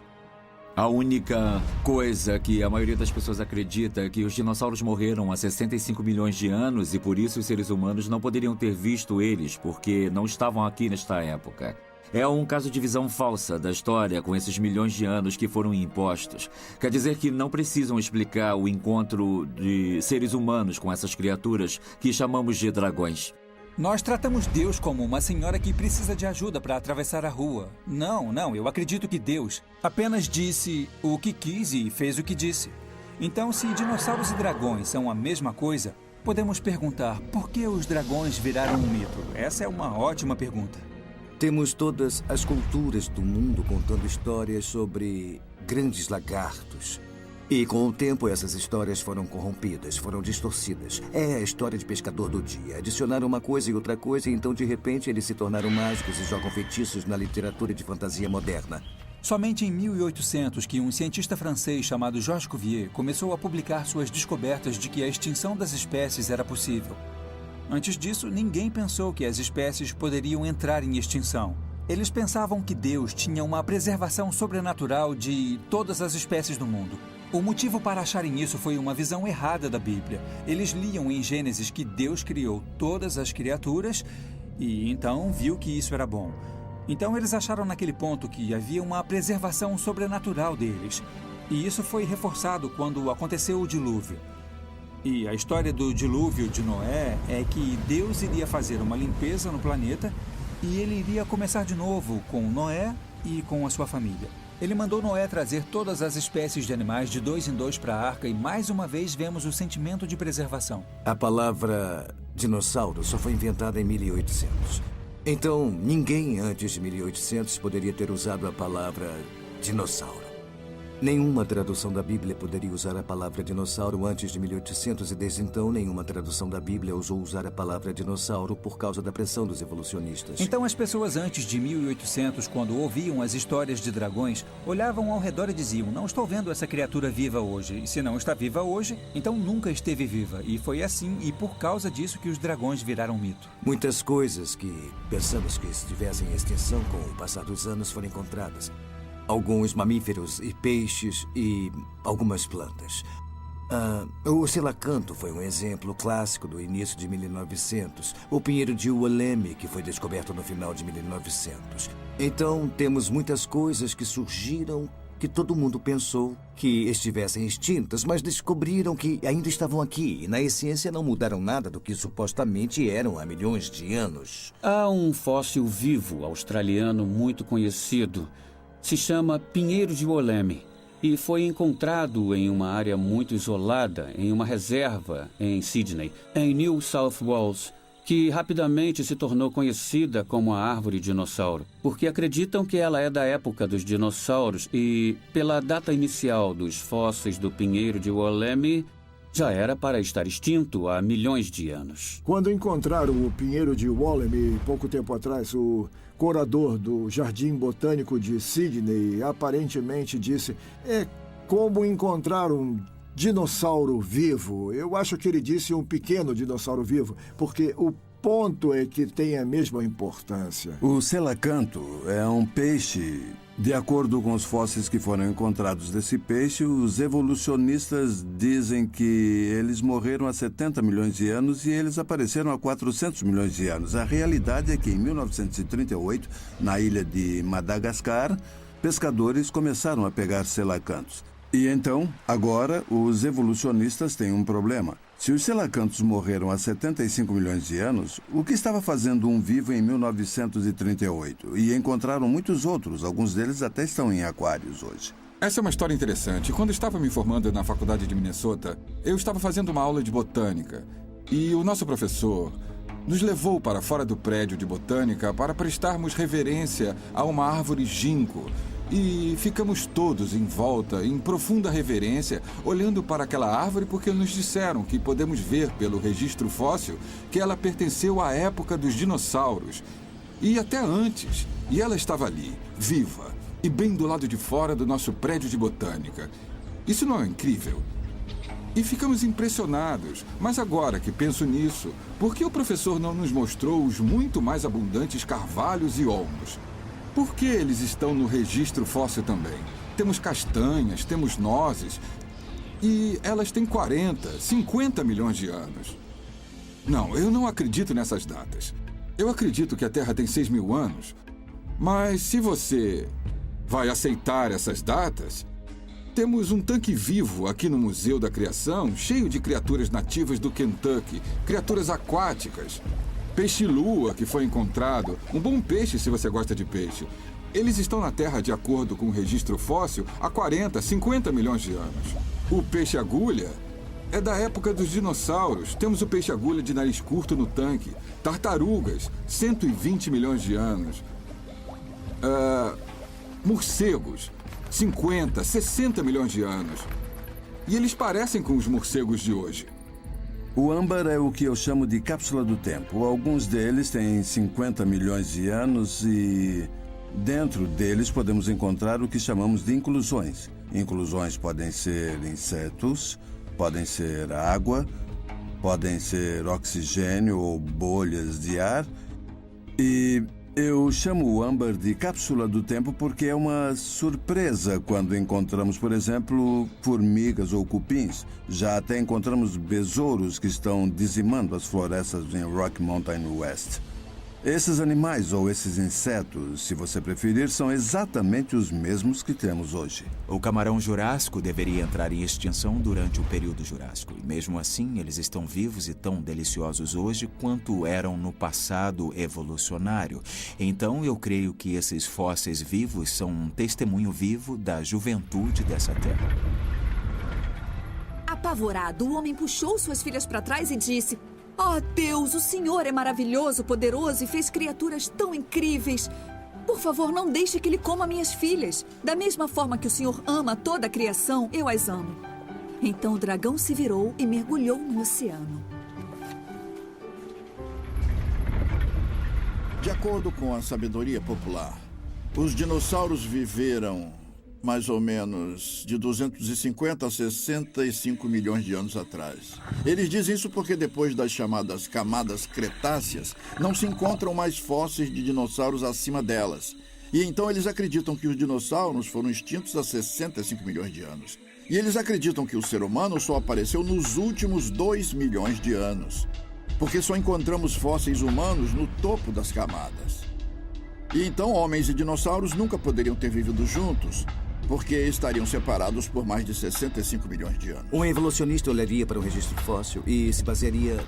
A única coisa que a maioria das pessoas acredita é que os dinossauros morreram há 65 milhões de anos e por isso os seres humanos não poderiam ter visto eles, porque não estavam aqui nesta época. É um caso de visão falsa da história com esses milhões de anos que foram impostos. Quer dizer que não precisam explicar o encontro de seres humanos com essas criaturas que chamamos de dragões. Nós tratamos Deus como uma senhora que precisa de ajuda para atravessar a rua. Não, eu acredito que Deus apenas disse o que quis e fez o que disse. Então, se dinossauros e dragões são a mesma coisa, podemos perguntar por que os dragões viraram um mito? Essa é uma ótima pergunta. Temos todas as culturas do mundo contando histórias sobre grandes lagartos. E com o tempo, essas histórias foram corrompidas, foram distorcidas. É a história de pescador do dia. Adicionaram uma coisa e outra coisa, e então, de repente, eles se tornaram mágicos e jogam feitiços na literatura de fantasia moderna. Somente em 1800 que um cientista francês chamado Georges Cuvier começou a publicar suas descobertas de que a extinção das espécies era possível. Antes disso, ninguém pensou que as espécies poderiam entrar em extinção. Eles pensavam que Deus tinha uma preservação sobrenatural de todas as espécies do mundo. O motivo para acharem isso foi uma visão errada da Bíblia. Eles liam em Gênesis que Deus criou todas as criaturas e então viu que isso era bom. Então eles acharam naquele ponto que havia uma preservação sobrenatural deles. E isso foi reforçado quando aconteceu o dilúvio. E a história do dilúvio de Noé é que Deus iria fazer uma limpeza no planeta e ele iria começar de novo com Noé e com a sua família. Ele mandou Noé trazer todas as espécies de animais de 2 em 2 para a arca e mais uma vez vemos o sentimento de preservação. A palavra dinossauro só foi inventada em 1800. Então, ninguém antes de 1800 poderia ter usado a palavra dinossauro. Nenhuma tradução da Bíblia poderia usar a palavra dinossauro antes de 1800 e desde então nenhuma tradução da Bíblia ousou usar a palavra dinossauro por causa da pressão dos evolucionistas. Então as pessoas antes de 1800, quando ouviam as histórias de dragões, olhavam ao redor e diziam: não estou vendo essa criatura viva hoje. E se não está viva hoje, então nunca esteve viva. E foi assim e por causa disso que os dragões viraram mito. Muitas coisas que pensamos que estivessem em extinção com o passar dos anos foram encontradas. Alguns mamíferos e peixes e algumas plantas. O selacanto foi um exemplo clássico do início de 1900. O pinheiro de Wollemi, que foi descoberto no final de 1900. Então, temos muitas coisas que surgiram que todo mundo pensou que estivessem extintas, mas descobriram que ainda estavam aqui. E na essência não mudaram nada do que supostamente eram há milhões de anos. Há um fóssil vivo australiano muito conhecido. Se chama Pinheiro de Wollemi e foi encontrado em uma área muito isolada, em uma reserva em Sydney, em New South Wales, que rapidamente se tornou conhecida como a árvore dinossauro, porque acreditam que ela é da época dos dinossauros e, pela data inicial dos fósseis do Pinheiro de Wollemi, já era para estar extinto há milhões de anos. Quando encontraram o Pinheiro de Wollemi, pouco tempo atrás, o curador do Jardim Botânico de Sydney aparentemente disse: é como encontrar um dinossauro vivo. Eu acho que ele disse um pequeno dinossauro vivo, porque o ponto é que tem a mesma importância. O selacanto é um peixe. De acordo com os fósseis que foram encontrados desse peixe, os evolucionistas dizem que eles morreram há 70 milhões de anos e eles apareceram há 400 milhões de anos. A realidade é que em 1938, na ilha de Madagascar, pescadores começaram a pegar selacantos. E então, agora, os evolucionistas têm um problema. Se os selacantos morreram há 75 milhões de anos, o que estava fazendo um vivo em 1938? E encontraram muitos outros, alguns deles até estão em aquários hoje. Essa é uma história interessante. Quando estava me formando na faculdade de Minnesota, eu estava fazendo uma aula de botânica. E o nosso professor nos levou para fora do prédio de botânica para prestarmos reverência a uma árvore ginkgo. E ficamos todos em volta, em profunda reverência, olhando para aquela árvore porque nos disseram que podemos ver pelo registro fóssil que ela pertenceu à época dos dinossauros. E até antes. E ela estava ali, viva, e bem do lado de fora do nosso prédio de botânica. Isso não é incrível? E ficamos impressionados. Mas agora que penso nisso, por que o professor não nos mostrou os muito mais abundantes carvalhos e olmos? Por que eles estão no registro fóssil também? Temos castanhas, temos nozes, e elas têm 40, 50 milhões de anos. Não, eu não acredito nessas datas. Eu acredito que a Terra tem 6 mil anos, mas se você vai aceitar essas datas, temos um tanque vivo aqui no Museu da Criação, cheio de criaturas nativas do Kentucky, criaturas aquáticas. Peixe-lua que foi encontrado, um bom peixe se você gosta de peixe. Eles estão na Terra de acordo com o registro fóssil há 40, 50 milhões de anos. O peixe-agulha é da época dos dinossauros. Temos o peixe-agulha de nariz curto no tanque. Tartarugas, 120 milhões de anos. Morcegos, 50, 60 milhões de anos. E eles parecem com os morcegos de hoje. O âmbar é o que eu chamo de cápsula do tempo. Alguns deles têm 50 milhões de anos e dentro deles podemos encontrar o que chamamos de inclusões. Inclusões podem ser insetos, podem ser água, podem ser oxigênio ou bolhas de ar. E eu chamo o âmbar de cápsula do tempo porque é uma surpresa quando encontramos, por exemplo, formigas ou cupins. Já até encontramos besouros que estão dizimando as florestas em Rocky Mountain West. Esses animais, ou esses insetos, se você preferir, são exatamente os mesmos que temos hoje. O camarão jurássico deveria entrar em extinção durante o período jurássico. E mesmo assim, eles estão vivos e tão deliciosos hoje quanto eram no passado evolucionário. Então, eu creio que esses fósseis vivos são um testemunho vivo da juventude dessa terra. Apavorado, o homem puxou suas filhas para trás e disse: "Oh, Deus, o Senhor é maravilhoso, poderoso e fez criaturas tão incríveis. Por favor, não deixe que ele coma minhas filhas. Da mesma forma que o senhor ama toda a criação, eu as amo. Então o dragão se virou e mergulhou no oceano. De acordo com a sabedoria popular, os dinossauros viveram mais ou menos de 250 a 65 milhões de anos atrás. Eles dizem isso porque depois das chamadas camadas cretáceas, não se encontram mais fósseis de dinossauros acima delas. E então eles acreditam que os dinossauros foram extintos há 65 milhões de anos. E eles acreditam que o ser humano só apareceu nos últimos 2 milhões de anos. Porque só encontramos fósseis humanos no topo das camadas. E então homens e dinossauros nunca poderiam ter vivido juntos, porque estariam separados por mais de 65 milhões de anos. Um evolucionista olharia para um registro fóssil e se basearia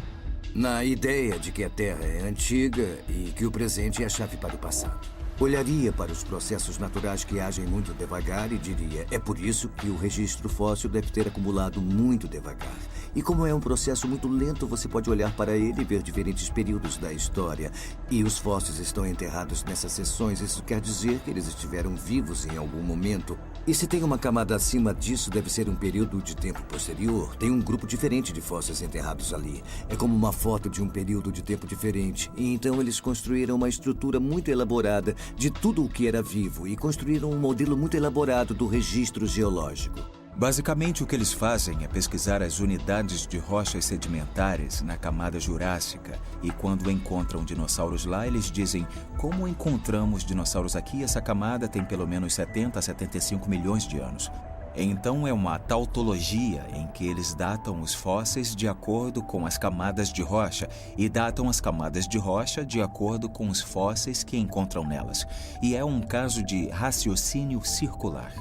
na ideia de que a Terra é antiga e que o presente é a chave para o passado. Olharia para os processos naturais que agem muito devagar e diria: é por isso que o registro fóssil deve ter acumulado muito devagar. E como é um processo muito lento, você pode olhar para ele e ver diferentes períodos da história. E os fósseis estão enterrados nessas seções. Isso quer dizer que eles estiveram vivos em algum momento. E se tem uma camada acima disso, deve ser um período de tempo posterior. Tem um grupo diferente de fósseis enterrados ali. É como uma foto de um período de tempo diferente. E então eles construíram uma estrutura muito elaborada de tudo o que era vivo e construíram um modelo muito elaborado do registro geológico. Basicamente, o que eles fazem é pesquisar as unidades de rochas sedimentares na camada jurássica. E quando encontram dinossauros lá, eles dizem: como encontramos dinossauros aqui, essa camada tem pelo menos 70 a 75 milhões de anos. Então é uma tautologia em que eles datam os fósseis de acordo com as camadas de rocha e datam as camadas de rocha de acordo com os fósseis que encontram nelas. E é um caso de raciocínio circular.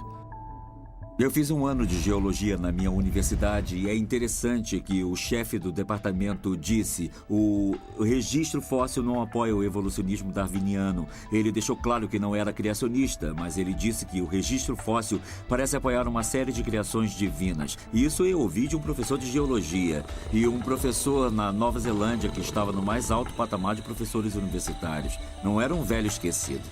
Eu fiz um ano de geologia na minha universidade e é interessante que o chefe do departamento disse: o registro fóssil não apoia o evolucionismo darwiniano. Ele deixou claro que não era criacionista, mas ele disse que o registro fóssil parece apoiar uma série de criações divinas. Isso eu ouvi de um professor de geologia e um professor na Nova Zelândia que estava no mais alto patamar de professores universitários. Não era um velho esquecido.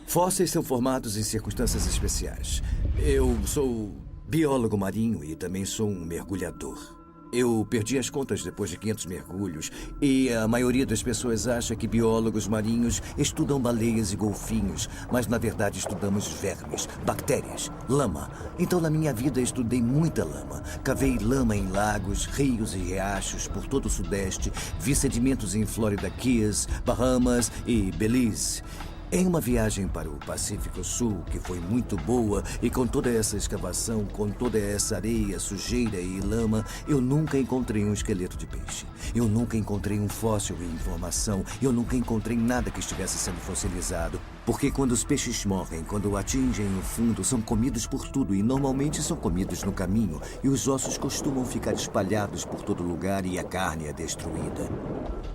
Fósseis são formados em circunstâncias especiais. Eu sou biólogo marinho e também sou um mergulhador. Eu perdi as contas depois de 500 mergulhos e a maioria das pessoas acha que biólogos marinhos estudam baleias e golfinhos, mas na verdade estudamos vermes, bactérias, lama. Então na minha vida estudei muita lama. Cavei lama em lagos, rios e riachos por todo o Sudeste, vi sedimentos em Florida Keys, Bahamas e Belize. Em uma viagem para o Pacífico Sul, que foi muito boa, e com toda essa escavação, com toda essa areia, sujeira e lama, eu nunca encontrei um esqueleto de peixe. Eu nunca encontrei um fóssil em formação. Eu nunca encontrei nada que estivesse sendo fossilizado. Porque quando os peixes morrem, quando atingem o fundo, são comidos por tudo e normalmente são comidos no caminho. E os ossos costumam ficar espalhados por todo lugar e a carne é destruída.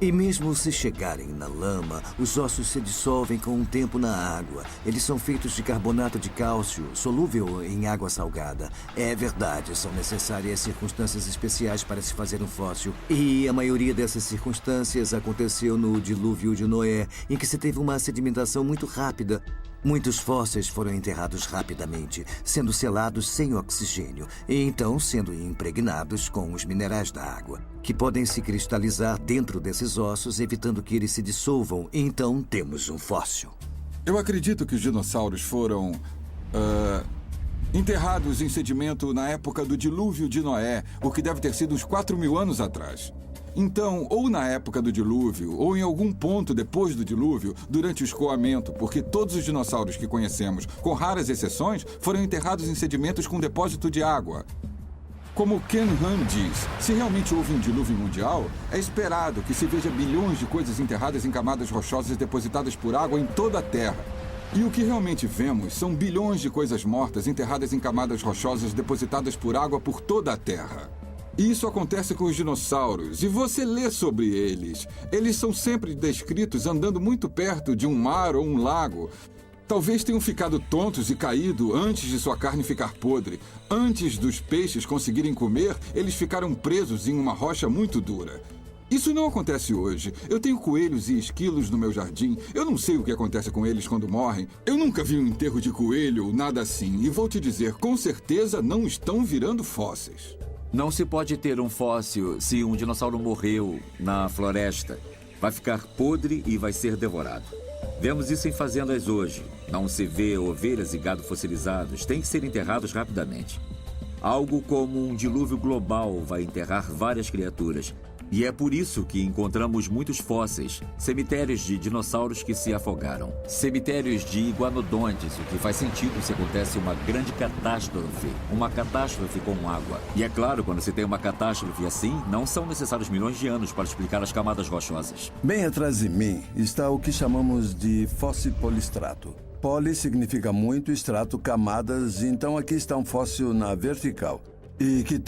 E mesmo se chegarem na lama, os ossos se dissolvem com o tempo na água. Eles são feitos de carbonato de cálcio, solúvel em água salgada. É verdade, são necessárias circunstâncias especiais para se fazer um fóssil. E a maioria dessas circunstâncias aconteceu no dilúvio de Noé, em que se teve uma sedimentação muito rápida. Muitos fósseis foram enterrados rapidamente, sendo selados sem oxigênio, e então sendo impregnados com os minerais da água, que podem se cristalizar dentro desses ossos, evitando que eles se dissolvam, e então temos um fóssil. Eu acredito que os dinossauros foram enterrados em sedimento na época do dilúvio de Noé, o que deve ter sido uns 4.000 anos atrás. Então, ou na época do dilúvio, ou em algum ponto depois do dilúvio, durante o escoamento, porque todos os dinossauros que conhecemos, com raras exceções, foram enterrados em sedimentos com depósito de água. Como Ken Ham diz, se realmente houve um dilúvio mundial, é esperado que se veja bilhões de coisas enterradas em camadas rochosas depositadas por água em toda a Terra. E o que realmente vemos são bilhões de coisas mortas enterradas em camadas rochosas depositadas por água por toda a Terra. Isso acontece com os dinossauros, e você lê sobre eles. Eles são sempre descritos andando muito perto de um mar ou um lago. Talvez tenham ficado tontos e caído antes de sua carne ficar podre. Antes dos peixes conseguirem comer, eles ficaram presos em uma rocha muito dura. Isso não acontece hoje. Eu tenho coelhos e esquilos no meu jardim. Eu não sei o que acontece com eles quando morrem. Eu nunca vi um enterro de coelho ou nada assim. E vou te dizer, com certeza não estão virando fósseis. Não se pode ter um fóssil se um dinossauro morreu na floresta. Vai ficar podre e vai ser devorado. Vemos isso em fazendas hoje. Não se vê ovelhas e gado fossilizados. Tem que ser enterrados rapidamente. Algo como um dilúvio global vai enterrar várias criaturas. E é por isso que encontramos muitos fósseis, cemitérios de dinossauros que se afogaram, cemitérios de iguanodontes, o que faz sentido se acontece uma grande catástrofe, uma catástrofe com água. E é claro, quando se tem uma catástrofe assim, não são necessários milhões de anos para explicar as camadas rochosas. Bem atrás de mim está o que chamamos de fóssil polistrato. Poli significa muito, estrato, camadas, então aqui está um fóssil na vertical. E que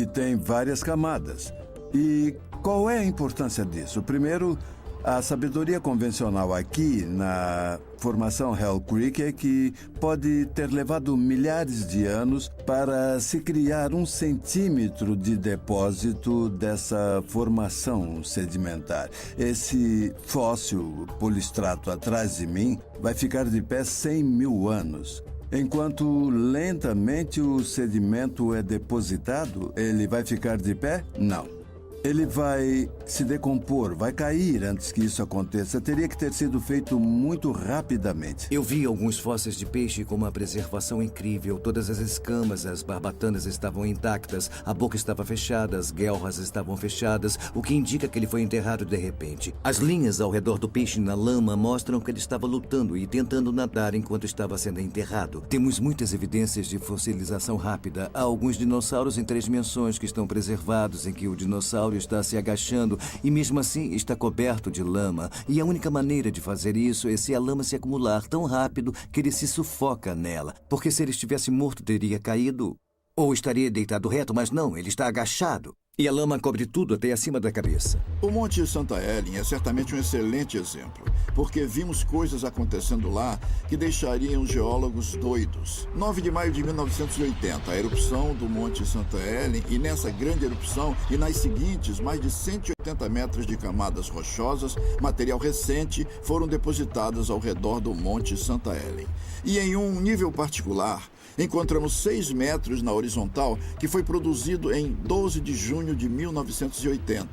tem várias camadas. E qual é a importância disso? Primeiro, a sabedoria convencional aqui na formação Hell Creek é que pode ter levado milhares de anos para se criar 1 centímetro de depósito dessa formação sedimentar. Esse fóssil polistrato atrás de mim vai ficar de pé 100 mil anos. Enquanto lentamente o sedimento é depositado, ele vai ficar de pé? Não. Ele vai se decompor, vai cair antes que isso aconteça. Teria que ter sido feito muito rapidamente. Eu vi alguns fósseis de peixe com uma preservação incrível. Todas as escamas, as barbatanas estavam intactas, a boca estava fechada, as guelras estavam fechadas, o que indica que ele foi enterrado de repente. As linhas ao redor do peixe na lama mostram que ele estava lutando e tentando nadar enquanto estava sendo enterrado. Temos muitas evidências de fossilização rápida. Há alguns dinossauros em 3 dimensões que estão preservados, em que o dinossauro está se agachando e mesmo assim está coberto de lama. E a única maneira de fazer isso é se a lama se acumular tão rápido que ele se sufoca nela. Porque se ele estivesse morto, teria caído ou estaria deitado reto, mas não, ele está agachado. E a lama cobre tudo até acima da cabeça. O Monte Santa Helen é certamente um excelente exemplo, porque vimos coisas acontecendo lá que deixariam os geólogos doidos. 9 de maio de 1980, a erupção do Monte Santa Helen, e nessa grande erupção e nas seguintes, mais de 180 metros de camadas rochosas, material recente, foram depositadas ao redor do Monte Santa Helen. E em um nível particular, encontramos 6 metros na horizontal que foi produzido em 12 de junho de 1980.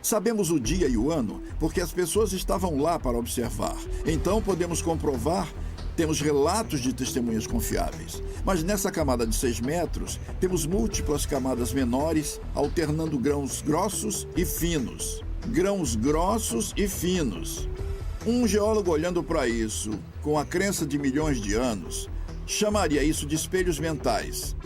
Sabemos o dia e o ano porque as pessoas estavam lá para observar. Então podemos comprovar, temos relatos de testemunhas confiáveis. Mas nessa camada de 6 metros, temos múltiplas camadas menores, alternando grãos grossos e finos. Grãos grossos e finos. Um geólogo olhando para isso, com a crença de milhões de anos, chamaria isso de espelhos mentais.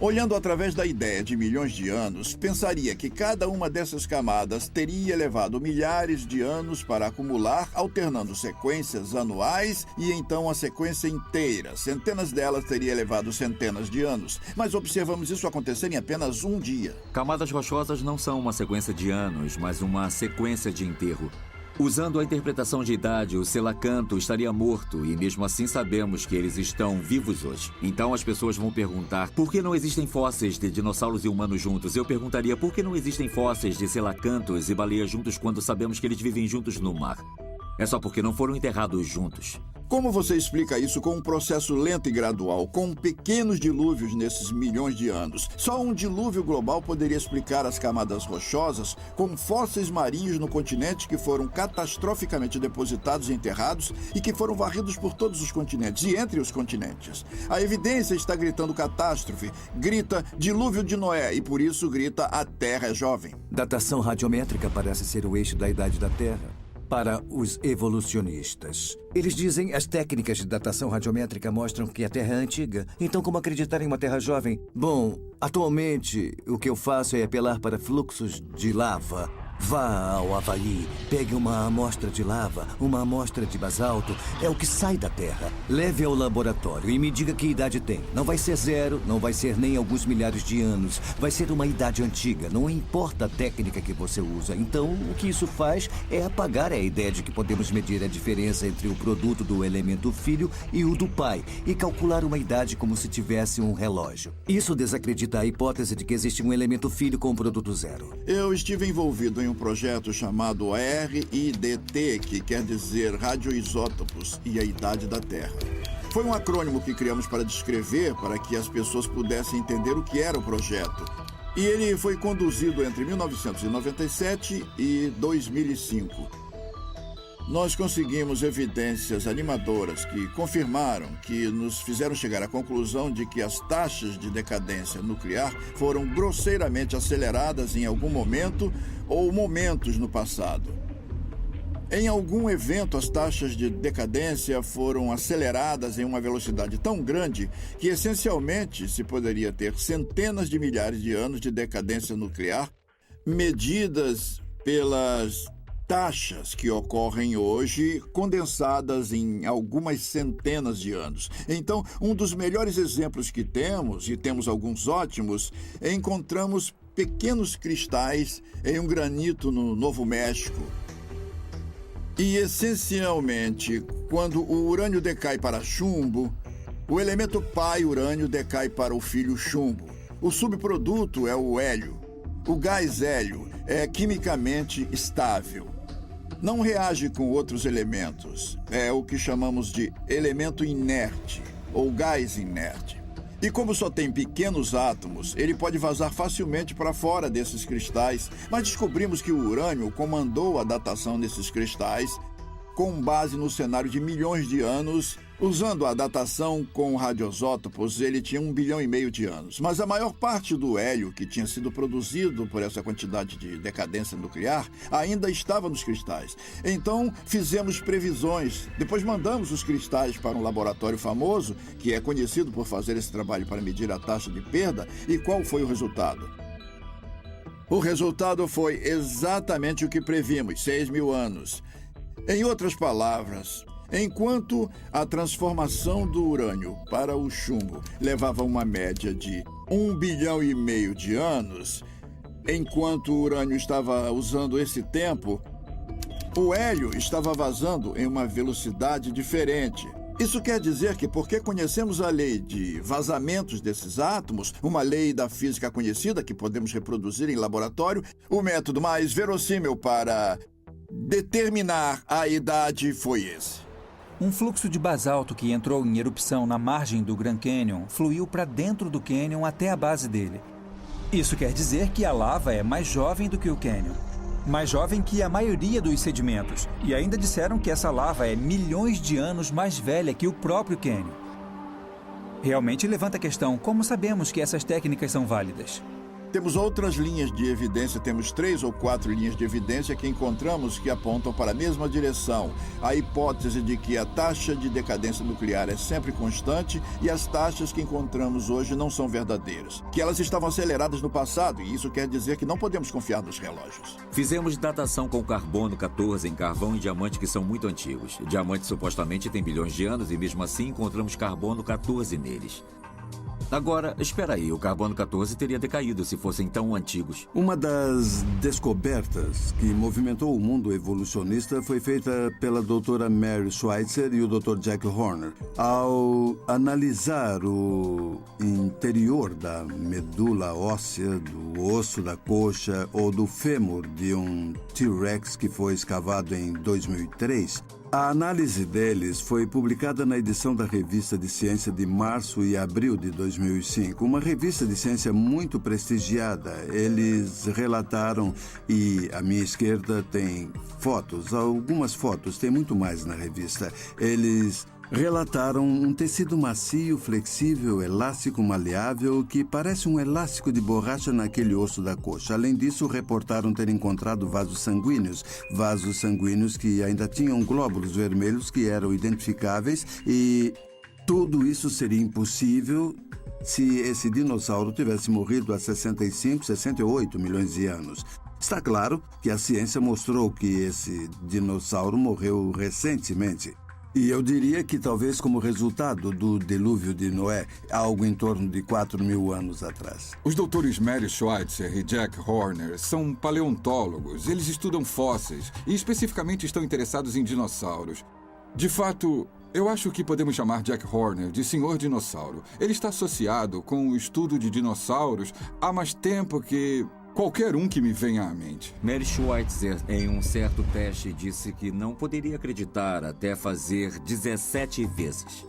Olhando através da ideia de milhões de anos, pensaria que cada uma dessas camadas teria levado milhares de anos para acumular, alternando sequências anuais e então a sequência inteira. Centenas delas teria levado centenas de anos, mas observamos isso acontecer em apenas um dia. Camadas rochosas não são uma sequência de anos, mas uma sequência de enterro. Usando a interpretação de idade, o selacanto estaria morto e mesmo assim sabemos que eles estão vivos hoje. Então as pessoas vão perguntar por que não existem fósseis de dinossauros e humanos juntos? Eu perguntaria por que não existem fósseis de selacantos e baleias juntos quando sabemos que eles vivem juntos no mar? É só porque não foram enterrados juntos. Como você explica isso com um processo lento e gradual, com pequenos dilúvios nesses milhões de anos? Só um dilúvio global poderia explicar as camadas rochosas com fósseis marinhos no continente que foram catastroficamente depositados e enterrados e que foram varridos por todos os continentes e entre os continentes. A evidência está gritando catástrofe, grita dilúvio de Noé e por isso grita a Terra é jovem. Datação radiométrica parece ser o eixo da idade da Terra. Para os evolucionistas. Eles dizem as técnicas de datação radiométrica mostram que a Terra é antiga. Então, como acreditar em uma Terra jovem? Bom, atualmente, o que eu faço é apelar para fluxos de lava Vá ao Havaí, pegue uma amostra de lava, uma amostra de basalto, é o que sai da Terra. Leve ao laboratório e me diga que idade tem. Não vai ser 0, não vai ser nem alguns milhares de anos. Vai ser uma idade antiga, não importa a técnica que você usa. Então, o que isso faz é apagar a ideia de que podemos medir a diferença entre o produto do elemento filho e o do pai e calcular uma idade como se tivesse um relógio. Isso desacredita a hipótese de que existe um elemento filho com um produto 0. Eu estive envolvido em um projeto chamado RIDT, que quer dizer radioisótopos e a idade da Terra. Foi um acrônimo que criamos para descrever, para que as pessoas pudessem entender o que era o projeto. E ele foi conduzido entre 1997 e 2005. Nós conseguimos evidências animadoras que confirmaram, que nos fizeram chegar à conclusão de que as taxas de decadência nuclear foram grosseiramente aceleradas em algum momento ou momentos no passado. Em algum evento, as taxas de decadência foram aceleradas em uma velocidade tão grande que, essencialmente, se poderia ter centenas de milhares de anos de decadência nuclear medidas pelas taxas que ocorrem hoje, condensadas em algumas centenas de anos. Então, um dos melhores exemplos que temos, e temos alguns ótimos, encontramos pequenos cristais em um granito no Novo México. E, essencialmente, quando o urânio decai para chumbo, o elemento pai urânio decai para o filho chumbo. O subproduto é o hélio. O gás hélio é quimicamente estável. Não reage com outros elementos. É o que chamamos de elemento inerte, ou gás inerte. E como só tem pequenos átomos, ele pode vazar facilmente para fora desses cristais, mas descobrimos que o urânio comandou a datação desses cristais com base no cenário de milhões de anos. Usando a datação com radioisótopos, ele tinha 1,5 bilhão de anos. Mas a maior parte do hélio que tinha sido produzido por essa quantidade de decadência nuclear ainda estava nos cristais. Então, fizemos previsões. Depois mandamos os cristais para um laboratório famoso, que é conhecido por fazer esse trabalho para medir a taxa de perda. E qual foi o resultado? O resultado foi exatamente o que previmos, 6.000 anos. Em outras palavras, enquanto a transformação do urânio para o chumbo levava uma média de 1,5 bilhão de anos, enquanto o urânio estava usando esse tempo, o hélio estava vazando em uma velocidade diferente. Isso quer dizer que, porque conhecemos a lei de vazamentos desses átomos, uma lei da física conhecida que podemos reproduzir em laboratório, o método mais verossímil para determinar a idade foi esse. Um fluxo de basalto que entrou em erupção na margem do Grand Canyon fluiu para dentro do cânion até a base dele. Isso quer dizer que a lava é mais jovem do que o cânion. Mais jovem que a maioria dos sedimentos. E ainda disseram que essa lava é milhões de anos mais velha que o próprio cânion. Realmente levanta a questão: como sabemos que essas técnicas são válidas? Temos outras linhas de evidência, temos 3 ou 4 linhas de evidência que encontramos que apontam para a mesma direção. A hipótese de que a taxa de decadência nuclear é sempre constante e as taxas que encontramos hoje não são verdadeiras. Que elas estavam aceleradas no passado, e isso quer dizer que não podemos confiar nos relógios. Fizemos datação com carbono 14 em carvão e diamante que são muito antigos. Diamante supostamente tem bilhões de anos e mesmo assim encontramos carbono 14 neles. Agora, espera aí, o carbono 14 teria decaído se fossem tão antigos. Uma das descobertas que movimentou o mundo evolucionista foi feita pela doutora Mary Schweitzer e o Dr. Jack Horner. Ao analisar o interior da medula óssea, do osso da coxa ou do fêmur de um T-Rex que foi escavado em 2003, a análise deles foi publicada na edição da Revista de Ciência de março e abril de 2005, uma revista de ciência muito prestigiada. Eles relataram, e à minha esquerda tem fotos, algumas fotos, tem muito mais na revista. Eles relataram um tecido macio, flexível, elástico, maleável, que parece um elástico de borracha naquele osso da coxa. Além disso, reportaram ter encontrado vasos sanguíneos que ainda tinham glóbulos vermelhos que eram identificáveis, e tudo isso seria impossível se esse dinossauro tivesse morrido há 65, 68 milhões de anos. Está claro que a ciência mostrou que esse dinossauro morreu recentemente. E eu diria que talvez como resultado do dilúvio de Noé, algo em torno de 4.000 anos atrás. Os doutores Mary Schweitzer e Jack Horner são paleontólogos. Eles estudam fósseis e especificamente estão interessados em dinossauros. De fato, eu acho que podemos chamar Jack Horner de Senhor Dinossauro. Ele está associado com o estudo de dinossauros há mais tempo que qualquer um que me venha à mente. Mary Schweitzer, em um certo teste, disse que não poderia acreditar até fazer 17 vezes.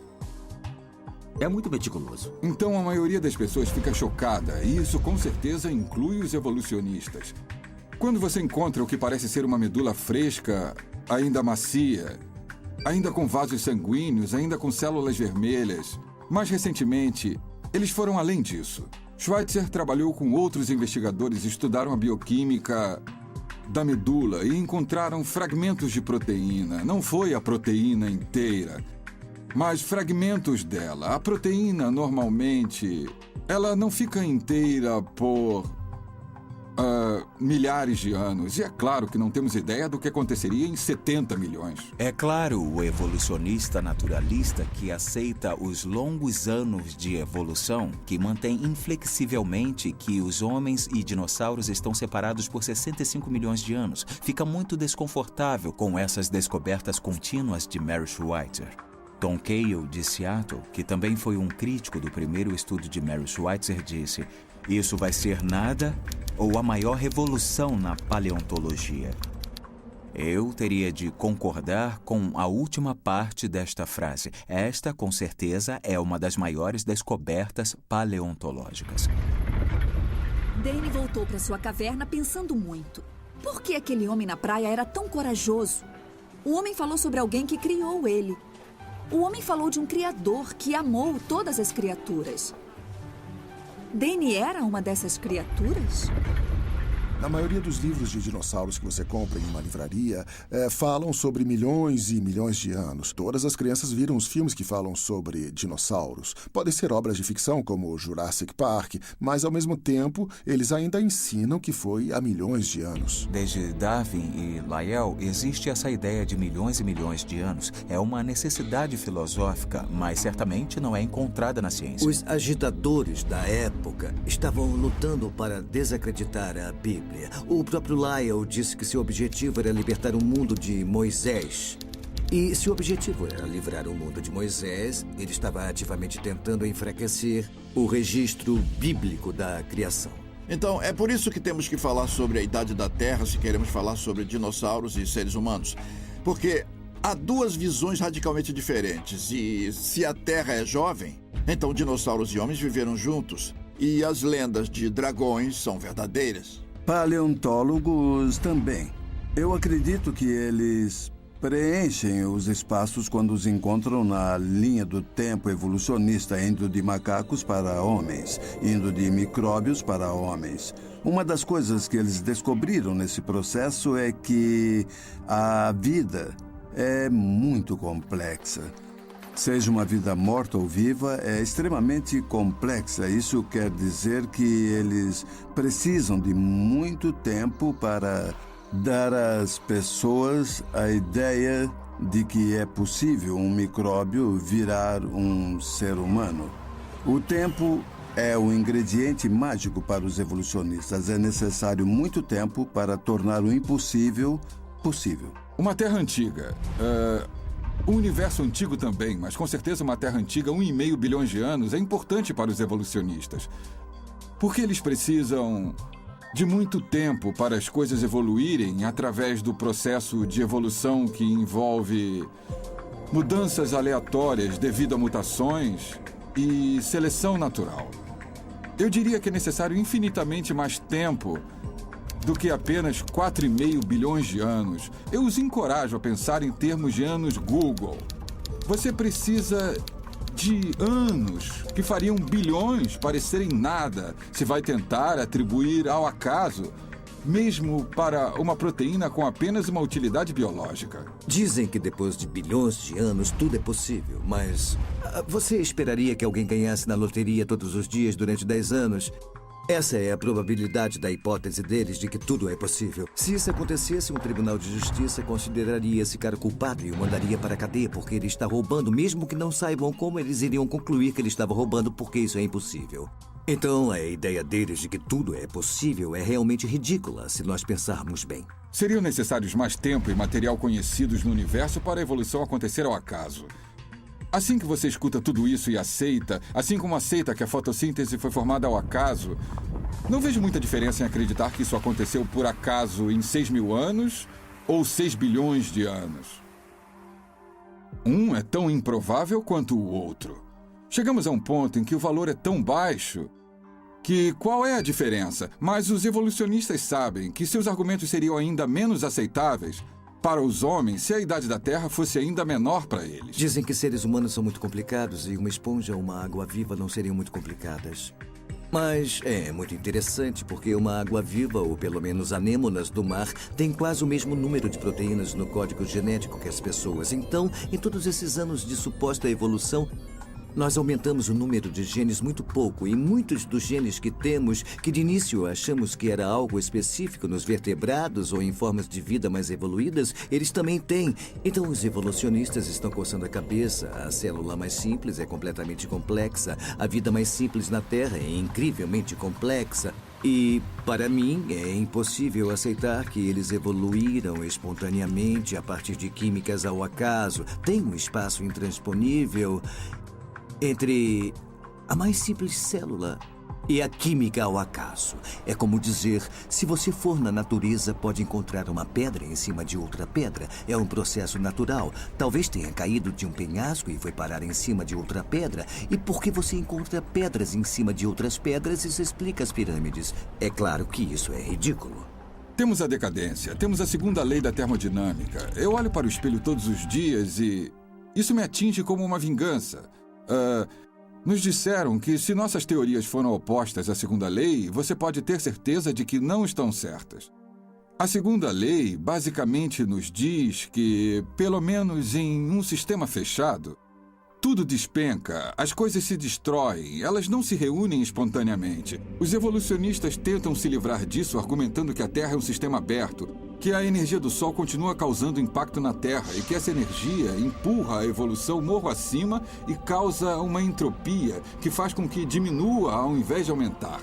É muito meticuloso. Então a maioria das pessoas fica chocada, e isso com certeza inclui os evolucionistas. Quando você encontra o que parece ser uma medula fresca, ainda macia, ainda com vasos sanguíneos, ainda com células vermelhas. Mais recentemente, eles foram além disso. Schweitzer trabalhou com outros investigadores, estudaram a bioquímica da medula e encontraram fragmentos de proteína. Não foi a proteína inteira, mas fragmentos dela. A proteína, normalmente, ela não fica inteira por milhares de anos. E é claro que não temos ideia do que aconteceria em 70 milhões. É claro, o evolucionista naturalista que aceita os longos anos de evolução, que mantém inflexivelmente que os homens e dinossauros estão separados por 65 milhões de anos, fica muito desconfortável com essas descobertas contínuas de Mary Schweitzer. Tom Cale, de Seattle, que também foi um crítico do primeiro estudo de Mary Schweitzer, disse: "Isso vai ser nada ou a maior revolução na paleontologia." Eu teria de concordar com a última parte desta frase. Esta, com certeza, é uma das maiores descobertas paleontológicas. Danny voltou para sua caverna pensando muito. Por que aquele homem na praia era tão corajoso? O homem falou sobre alguém que criou ele. O homem falou de um criador que amou todas as criaturas. Danny era uma dessas criaturas? Na maioria dos livros de dinossauros que você compra em uma livraria, falam sobre milhões e milhões de anos. Todas as crianças viram os filmes que falam sobre dinossauros. Podem ser obras de ficção, como Jurassic Park, mas, ao mesmo tempo, eles ainda ensinam que foi há milhões de anos. Desde Darwin e Lyell, existe essa ideia de milhões e milhões de anos. É uma necessidade filosófica, mas certamente não é encontrada na ciência. Os agitadores da época estavam lutando para desacreditar a Bíblia. O próprio Lyell disse que seu objetivo era libertar o mundo de Moisés. E se o objetivo era livrar o mundo de Moisés, ele estava ativamente tentando enfraquecer o registro bíblico da criação. Então, é por isso que temos que falar sobre a idade da Terra se queremos falar sobre dinossauros e seres humanos. Porque há duas visões radicalmente diferentes. E se a Terra é jovem, então dinossauros e homens viveram juntos. E as lendas de dragões são verdadeiras. Paleontólogos também. Eu acredito que eles preenchem os espaços quando os encontram na linha do tempo evolucionista, indo de macacos para homens, indo de micróbios para homens. Uma das coisas que eles descobriram nesse processo é que a vida é muito complexa. Seja uma vida morta ou viva, é extremamente complexa. Isso quer dizer que eles precisam de muito tempo para dar às pessoas a ideia de que é possível um micróbio virar um ser humano. O tempo é o ingrediente mágico para os evolucionistas. É necessário muito tempo para tornar o impossível possível. Uma Terra antiga. Um universo antigo também, mas com certeza uma Terra antiga, 1,5 bilhões de anos, é importante para os evolucionistas. Porque eles precisam de muito tempo para as coisas evoluírem através do processo de evolução que envolve mudanças aleatórias devido a mutações e seleção natural. Eu diria que é necessário infinitamente mais tempo do que apenas 4,5 bilhões de anos. Eu os encorajo a pensar em termos de anos Google. Você precisa de anos que fariam bilhões parecerem nada se vai tentar atribuir ao acaso, mesmo para uma proteína com apenas uma utilidade biológica. Dizem que depois de bilhões de anos tudo é possível, mas você esperaria que alguém ganhasse na loteria todos os dias durante 10 anos? Essa é a probabilidade da hipótese deles de que tudo é possível. Se isso acontecesse, um tribunal de justiça consideraria esse cara culpado e o mandaria para a cadeia porque ele está roubando, mesmo que não saibam como, eles iriam concluir que ele estava roubando porque isso é impossível. Então, a ideia deles de que tudo é possível é realmente ridícula se nós pensarmos bem. Seriam necessários mais tempo e material conhecidos no universo para a evolução acontecer ao acaso. Assim que você escuta tudo isso e aceita, assim como aceita que a fotossíntese foi formada ao acaso, não vejo muita diferença em acreditar que isso aconteceu por acaso em 6.000 anos ou 6 bilhões de anos. Um é tão improvável quanto o outro. Chegamos a um ponto em que o valor é tão baixo que qual é a diferença? Mas os evolucionistas sabem que seus argumentos seriam ainda menos aceitáveis para os homens se a idade da Terra fosse ainda menor para eles. Dizem que seres humanos são muito complicados e uma esponja ou uma água-viva não seriam muito complicadas. Mas é muito interessante porque uma água-viva, ou pelo menos anêmonas do mar, tem quase o mesmo número de proteínas no código genético que as pessoas. Então, em todos esses anos de suposta evolução, nós aumentamos o número de genes muito pouco e muitos dos genes que temos, que de início achamos que era algo específico nos vertebrados ou em formas de vida mais evoluídas, eles também têm. Então os evolucionistas estão coçando a cabeça. A célula mais simples é completamente complexa. A vida mais simples na Terra é incrivelmente complexa. E, para mim, é impossível aceitar que eles evoluíram espontaneamente a partir de químicas ao acaso. Tem um espaço intransponível entre a mais simples célula e a química ao acaso. É como dizer, se você for na natureza, pode encontrar uma pedra em cima de outra pedra. É um processo natural. Talvez tenha caído de um penhasco e foi parar em cima de outra pedra. E porque você encontra pedras em cima de outras pedras, isso explica as pirâmides. É claro que isso é ridículo. Temos a decadência, temos a segunda lei da termodinâmica. Eu olho para o espelho todos os dias e isso me atinge como uma vingança. Nos disseram que se nossas teorias foram opostas à segunda lei, você pode ter certeza de que não estão certas. A segunda lei basicamente nos diz que, pelo menos em um sistema fechado, tudo despenca, as coisas se destroem, elas não se reúnem espontaneamente. Os evolucionistas tentam se livrar disso argumentando que a Terra é um sistema aberto, que a energia do Sol continua causando impacto na Terra e que essa energia empurra a evolução morro acima e causa uma entropia que faz com que diminua ao invés de aumentar.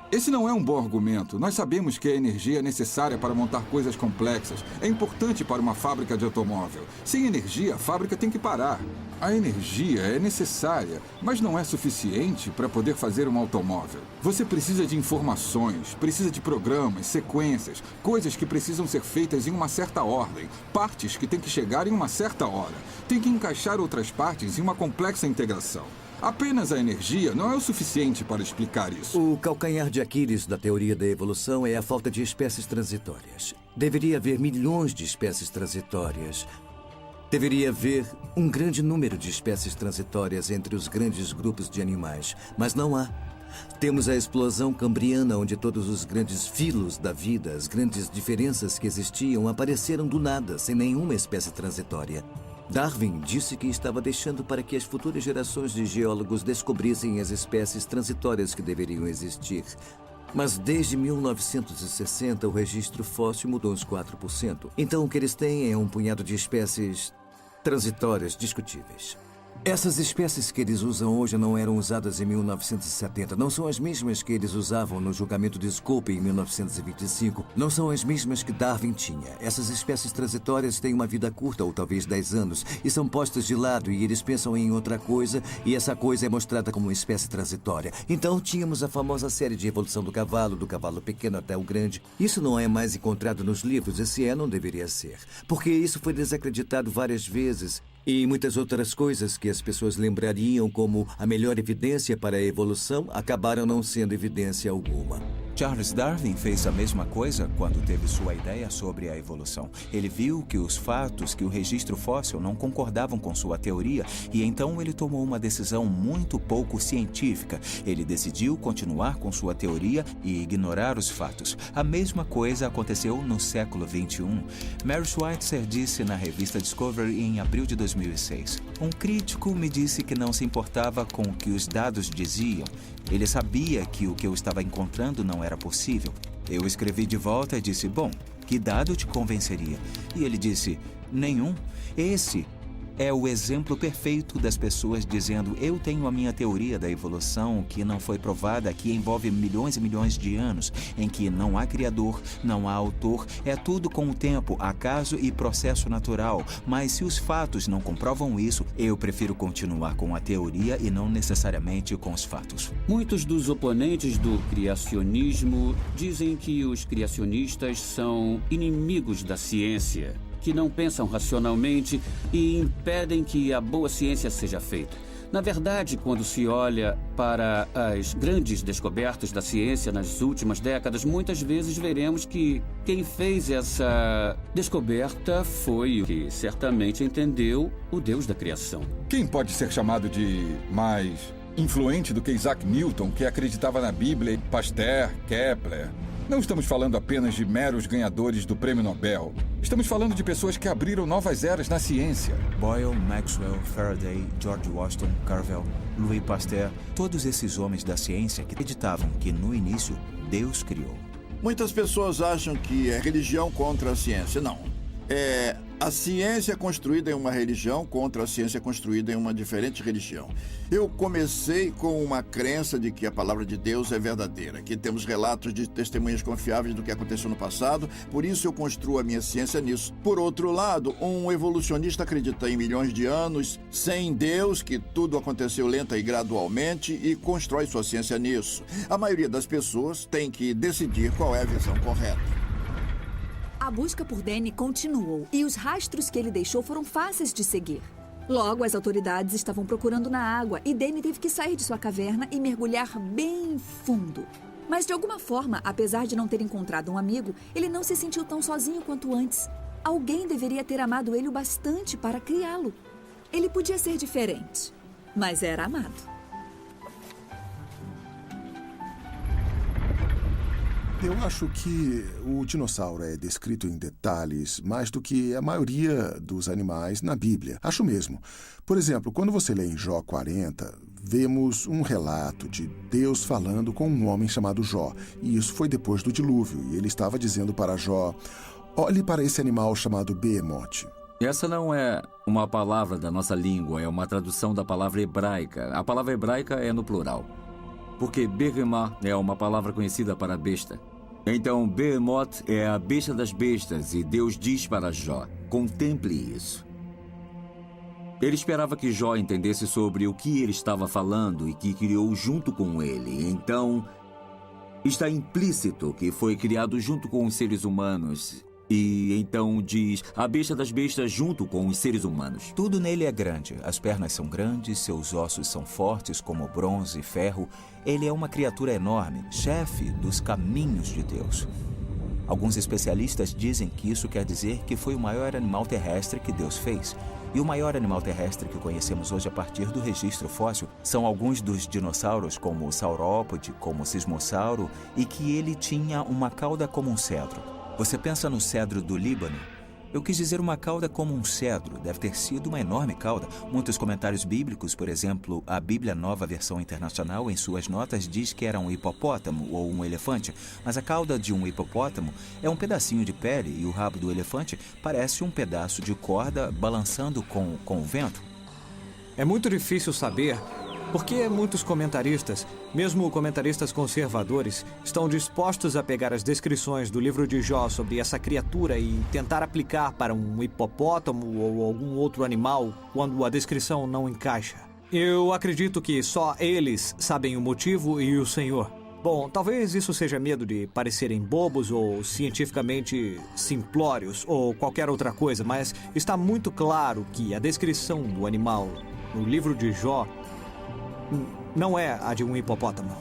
Esse não é um bom argumento. Nós sabemos que a energia é necessária para montar coisas complexas. É importante para uma fábrica de automóvel. Sem energia, a fábrica tem que parar. A energia é necessária, mas não é suficiente para poder fazer um automóvel. Você precisa de informações, precisa de programas, sequências, coisas que precisam ser feitas em uma certa ordem, partes que têm que chegar em uma certa hora. Tem que encaixar outras partes em uma complexa integração. Apenas a energia não é o suficiente para explicar isso. O calcanhar de Aquiles da teoria da evolução é a falta de espécies transitórias. Deveria haver milhões de espécies transitórias. Deveria haver um grande número de espécies transitórias entre os grandes grupos de animais, mas não há. Temos a explosão cambriana, onde todos os grandes filos da vida, as grandes diferenças que existiam, apareceram do nada, sem nenhuma espécie transitória. Darwin disse que estava deixando para que as futuras gerações de geólogos descobrissem as espécies transitórias que deveriam existir. Mas desde 1960, o registro fóssil mudou uns 4%. Então o que eles têm é um punhado de espécies transitórias discutíveis. Essas espécies que eles usam hoje não eram usadas em 1970. Não são as mesmas que eles usavam no julgamento de Scopie em 1925. Não são as mesmas que Darwin tinha. Essas espécies transitórias têm uma vida curta, ou talvez 10 anos, e são postas de lado e eles pensam em outra coisa, e essa coisa é mostrada como uma espécie transitória. Então tínhamos a famosa série de evolução do cavalo pequeno até o grande. Isso não é mais encontrado nos livros, esse não deveria ser. Porque isso foi desacreditado várias vezes. E muitas outras coisas que as pessoas lembrariam como a melhor evidência para a evolução acabaram não sendo evidência alguma. Charles Darwin fez a mesma coisa quando teve sua ideia sobre a evolução. Ele viu que os fatos, que o registro fóssil não concordavam com sua teoria e então ele tomou uma decisão muito pouco científica. Ele decidiu continuar com sua teoria e ignorar os fatos. A mesma coisa aconteceu no século XXI. Mary Schweitzer disse na revista Discovery em abril de 2006: um crítico me disse que não se importava com o que os dados diziam. Ele sabia que o que eu estava encontrando não era possível. Eu escrevi de volta e disse, bom, que dado te convenceria? E ele disse, nenhum. Esse é o exemplo perfeito das pessoas dizendo, eu tenho a minha teoria da evolução que não foi provada, que envolve milhões e milhões de anos, em que não há criador, não há autor, é tudo com o tempo, acaso e processo natural. Mas se os fatos não comprovam isso, eu prefiro continuar com a teoria e não necessariamente com os fatos. Muitos dos oponentes do criacionismo dizem que os criacionistas são inimigos da ciência, que não pensam racionalmente e impedem que a boa ciência seja feita. Na verdade, quando se olha para as grandes descobertas da ciência nas últimas décadas, muitas vezes veremos que quem fez essa descoberta foi o que certamente entendeu o Deus da criação. Quem pode ser chamado de mais influente do que Isaac Newton, que acreditava na Bíblia, Pasteur, Kepler? Não estamos falando apenas de meros ganhadores do Prêmio Nobel. Estamos falando de pessoas que abriram novas eras na ciência. Boyle, Maxwell, Faraday, George Washington, Carvel, Louis Pasteur, todos esses homens da ciência que acreditavam que no início Deus criou. Muitas pessoas acham que é religião contra a ciência. Não. É a ciência construída em uma religião contra a ciência construída em uma diferente religião. Eu comecei com uma crença de que a palavra de Deus é verdadeira, que temos relatos de testemunhas confiáveis do que aconteceu no passado, por isso eu construo a minha ciência nisso. Por outro lado, um evolucionista acredita em milhões de anos, sem Deus, que tudo aconteceu lenta e gradualmente, e constrói sua ciência nisso. A maioria das pessoas tem que decidir qual é a visão correta. A busca por Danny continuou e os rastros que ele deixou foram fáceis de seguir. Logo, as autoridades estavam procurando na água e Danny teve que sair de sua caverna e mergulhar bem fundo. Mas, de alguma forma, apesar de não ter encontrado um amigo, ele não se sentiu tão sozinho quanto antes. Alguém deveria ter amado ele o bastante para criá-lo. Ele podia ser diferente, mas era amado. Eu acho que o dinossauro é descrito em detalhes mais do que a maioria dos animais na Bíblia. Acho mesmo. Por exemplo, quando você lê em Jó 40, vemos um relato de Deus falando com um homem chamado Jó. E isso foi depois do dilúvio. E ele estava dizendo para Jó, olhe para esse animal chamado Behemoth. Essa não é uma palavra da nossa língua, é uma tradução da palavra hebraica. A palavra hebraica é no plural, porque Behemoth é uma palavra conhecida para besta. Então, Behemoth é a besta das bestas e Deus diz para Jó, contemple isso. Ele esperava que Jó entendesse sobre o que ele estava falando e que criou junto com ele. Então, está implícito que foi criado junto com os seres humanos. E então diz, a besta das bestas junto com os seres humanos. Tudo nele é grande. As pernas são grandes, seus ossos são fortes como bronze e ferro. Ele é uma criatura enorme, chefe dos caminhos de Deus. Alguns especialistas dizem que isso quer dizer que foi o maior animal terrestre que Deus fez. E o maior animal terrestre que conhecemos hoje a partir do registro fóssil são alguns dos dinossauros, como o saurópode, como o sismossauro, e que ele tinha uma cauda como um cedro. Você pensa no cedro do Líbano? Eu quis dizer uma cauda como um cedro. Deve ter sido uma enorme cauda. Muitos comentários bíblicos, por exemplo, a Bíblia Nova Versão Internacional, em suas notas, diz que era um hipopótamo ou um elefante. Mas a cauda de um hipopótamo é um pedacinho de pele e o rabo do elefante parece um pedaço de corda balançando com o vento. É muito difícil saber porque muitos comentaristas, mesmo comentaristas conservadores, estão dispostos a pegar as descrições do livro de Jó sobre essa criatura e tentar aplicar para um hipopótamo ou algum outro animal quando a descrição não encaixa. Eu acredito que só eles sabem o motivo e o Senhor. Bom, talvez isso seja medo de parecerem bobos ou cientificamente simplórios ou qualquer outra coisa, mas está muito claro que a descrição do animal no livro de Jó não é a de um hipopótamo.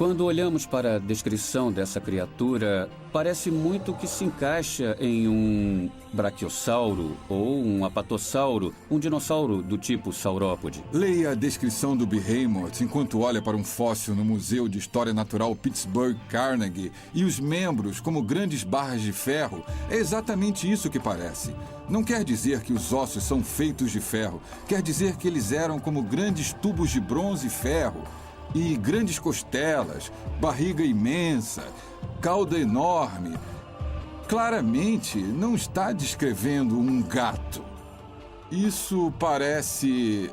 Quando olhamos para a descrição dessa criatura, parece muito que se encaixa em um brachiosauro ou um apatossauro, um dinossauro do tipo saurópode. Leia a descrição do Behemoth enquanto olha para um fóssil no Museu de História Natural Pittsburgh Carnegie e os membros como grandes barras de ferro. É exatamente isso que parece. Não quer dizer que os ossos são feitos de ferro. Quer dizer que eles eram como grandes tubos de bronze e ferro. E grandes costelas, barriga imensa, cauda enorme. Claramente não está descrevendo um gato. Isso parece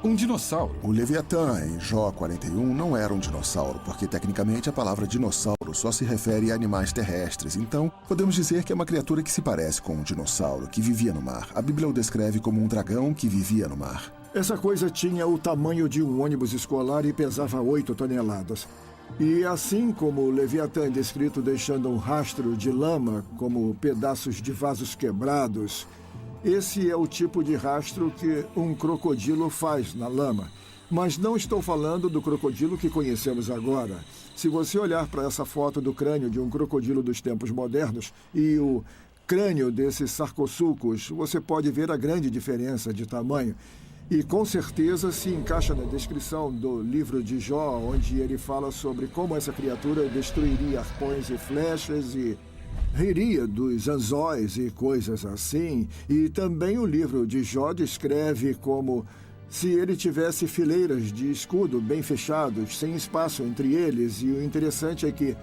um dinossauro. O Leviatã, em Jó 41, não era um dinossauro, porque tecnicamente a palavra dinossauro só se refere a animais terrestres. Então, podemos dizer que é uma criatura que se parece com um dinossauro, que vivia no mar. A Bíblia o descreve como um dragão que vivia no mar. Essa coisa tinha o tamanho de um ônibus escolar e pesava 8 toneladas. E assim como o Leviatã é descrito deixando um rastro de lama, como pedaços de vasos quebrados, esse é o tipo de rastro que um crocodilo faz na lama. Mas não estou falando do crocodilo que conhecemos agora. Se você olhar para essa foto do crânio de um crocodilo dos tempos modernos e o crânio desses sarcossucos, você pode ver a grande diferença de tamanho. E com certeza se encaixa na descrição do livro de Jó, onde ele fala sobre como essa criatura destruiria arpões e flechas e riria dos anzóis e coisas assim. E também o livro de Jó descreve como se ele tivesse fileiras de escudo bem fechados, sem espaço entre eles. E o interessante é que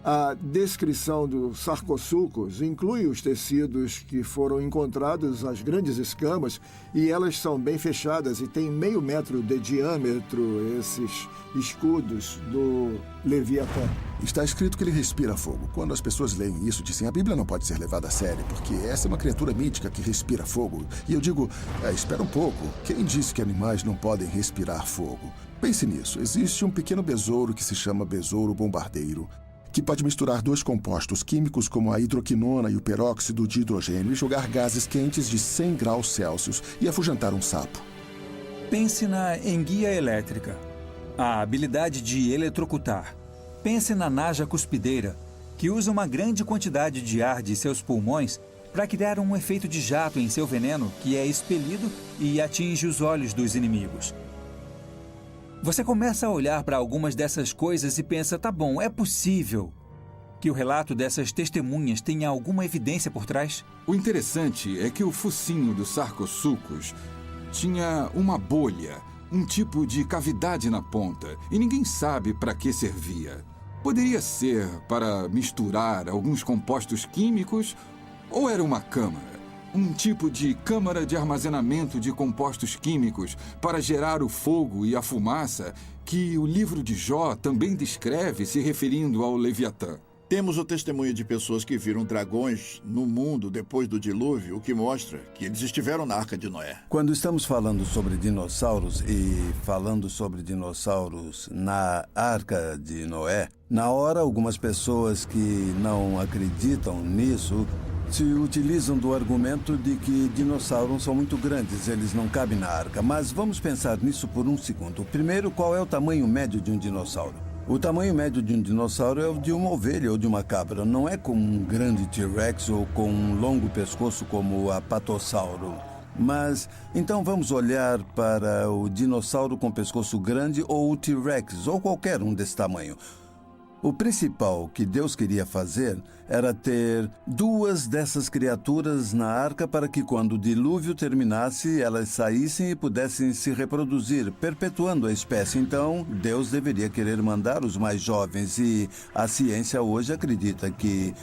a descrição dos sarcossucos inclui os tecidos que foram encontrados, as grandes escamas, e elas são bem fechadas e têm 0,5 metro de diâmetro, esses escudos do Leviatã. Está escrito que ele respira fogo. Quando as pessoas leem isso, dizem a Bíblia não pode ser levada a sério, porque essa é uma criatura mítica que respira fogo. E eu digo, espera um pouco. Quem disse que animais não podem respirar fogo? Pense nisso. Existe um pequeno besouro que se chama besouro bombardeiro, que pode misturar 2 compostos químicos como a hidroquinona e o peróxido de hidrogênio e jogar gases quentes de 100 graus Celsius e afugentar um sapo. Pense na enguia elétrica, a habilidade de eletrocutar. Pense na naja cuspideira, que usa uma grande quantidade de ar de seus pulmões para criar um efeito de jato em seu veneno que é expelido e atinge os olhos dos inimigos. Você começa a olhar para algumas dessas coisas e pensa, tá bom, é possível que o relato dessas testemunhas tenha alguma evidência por trás? O interessante é que o focinho dos sarcossucos tinha uma bolha, um tipo de cavidade na ponta, e ninguém sabe para que servia. Poderia ser para misturar alguns compostos químicos ou era uma câmara? Um tipo de câmara de armazenamento de compostos químicos para gerar o fogo e a fumaça que o livro de Jó também descreve se referindo ao Leviatã. Temos o testemunho de pessoas que viram dragões no mundo depois do dilúvio, o que mostra que eles estiveram na Arca de Noé. Quando estamos falando sobre dinossauros e falando sobre dinossauros na Arca de Noé, na hora algumas pessoas que não acreditam nisso se utilizam do argumento de que dinossauros são muito grandes, eles não cabem na arca. Mas vamos pensar nisso por um segundo. Primeiro, qual é o tamanho médio de um dinossauro? O tamanho médio de um dinossauro é o de uma ovelha ou de uma cabra. Não é como um grande T-Rex ou com um longo pescoço como o apatossauro. Mas, então vamos olhar para o dinossauro com pescoço grande ou o T-Rex ou qualquer um desse tamanho. O principal que Deus queria fazer era ter 2 dessas criaturas na arca para que, quando o dilúvio terminasse, elas saíssem e pudessem se reproduzir, perpetuando a espécie. Então, Deus deveria querer mandar os mais jovens e a ciência hoje acredita que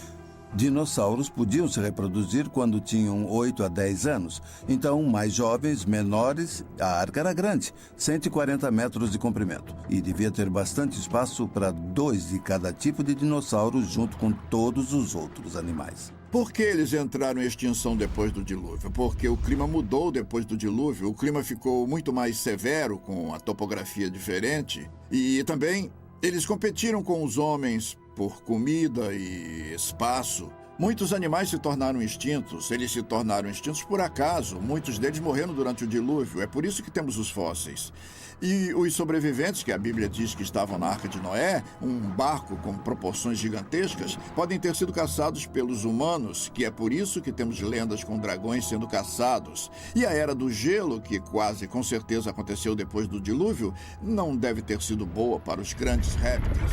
dinossauros podiam se reproduzir quando tinham 8 a 10 anos. Então, mais jovens, menores, a arca era grande, 140 metros de comprimento. E devia ter bastante espaço para 2 de cada tipo de dinossauro junto com todos os outros animais. Por que eles entraram em extinção depois do dilúvio? Porque o clima mudou depois do dilúvio, o clima ficou muito mais severo, com a topografia diferente. E também eles competiram com os homens por comida e espaço. Muitos animais se tornaram extintos. Eles se tornaram extintos por acaso. Muitos deles morreram durante o dilúvio. É por isso que temos os fósseis. E os sobreviventes, que a Bíblia diz que estavam na Arca de Noé, um barco com proporções gigantescas, podem ter sido caçados pelos humanos, que é por isso que temos lendas com dragões sendo caçados. E a Era do Gelo, que quase com certeza aconteceu depois do dilúvio, não deve ter sido boa para os grandes répteis.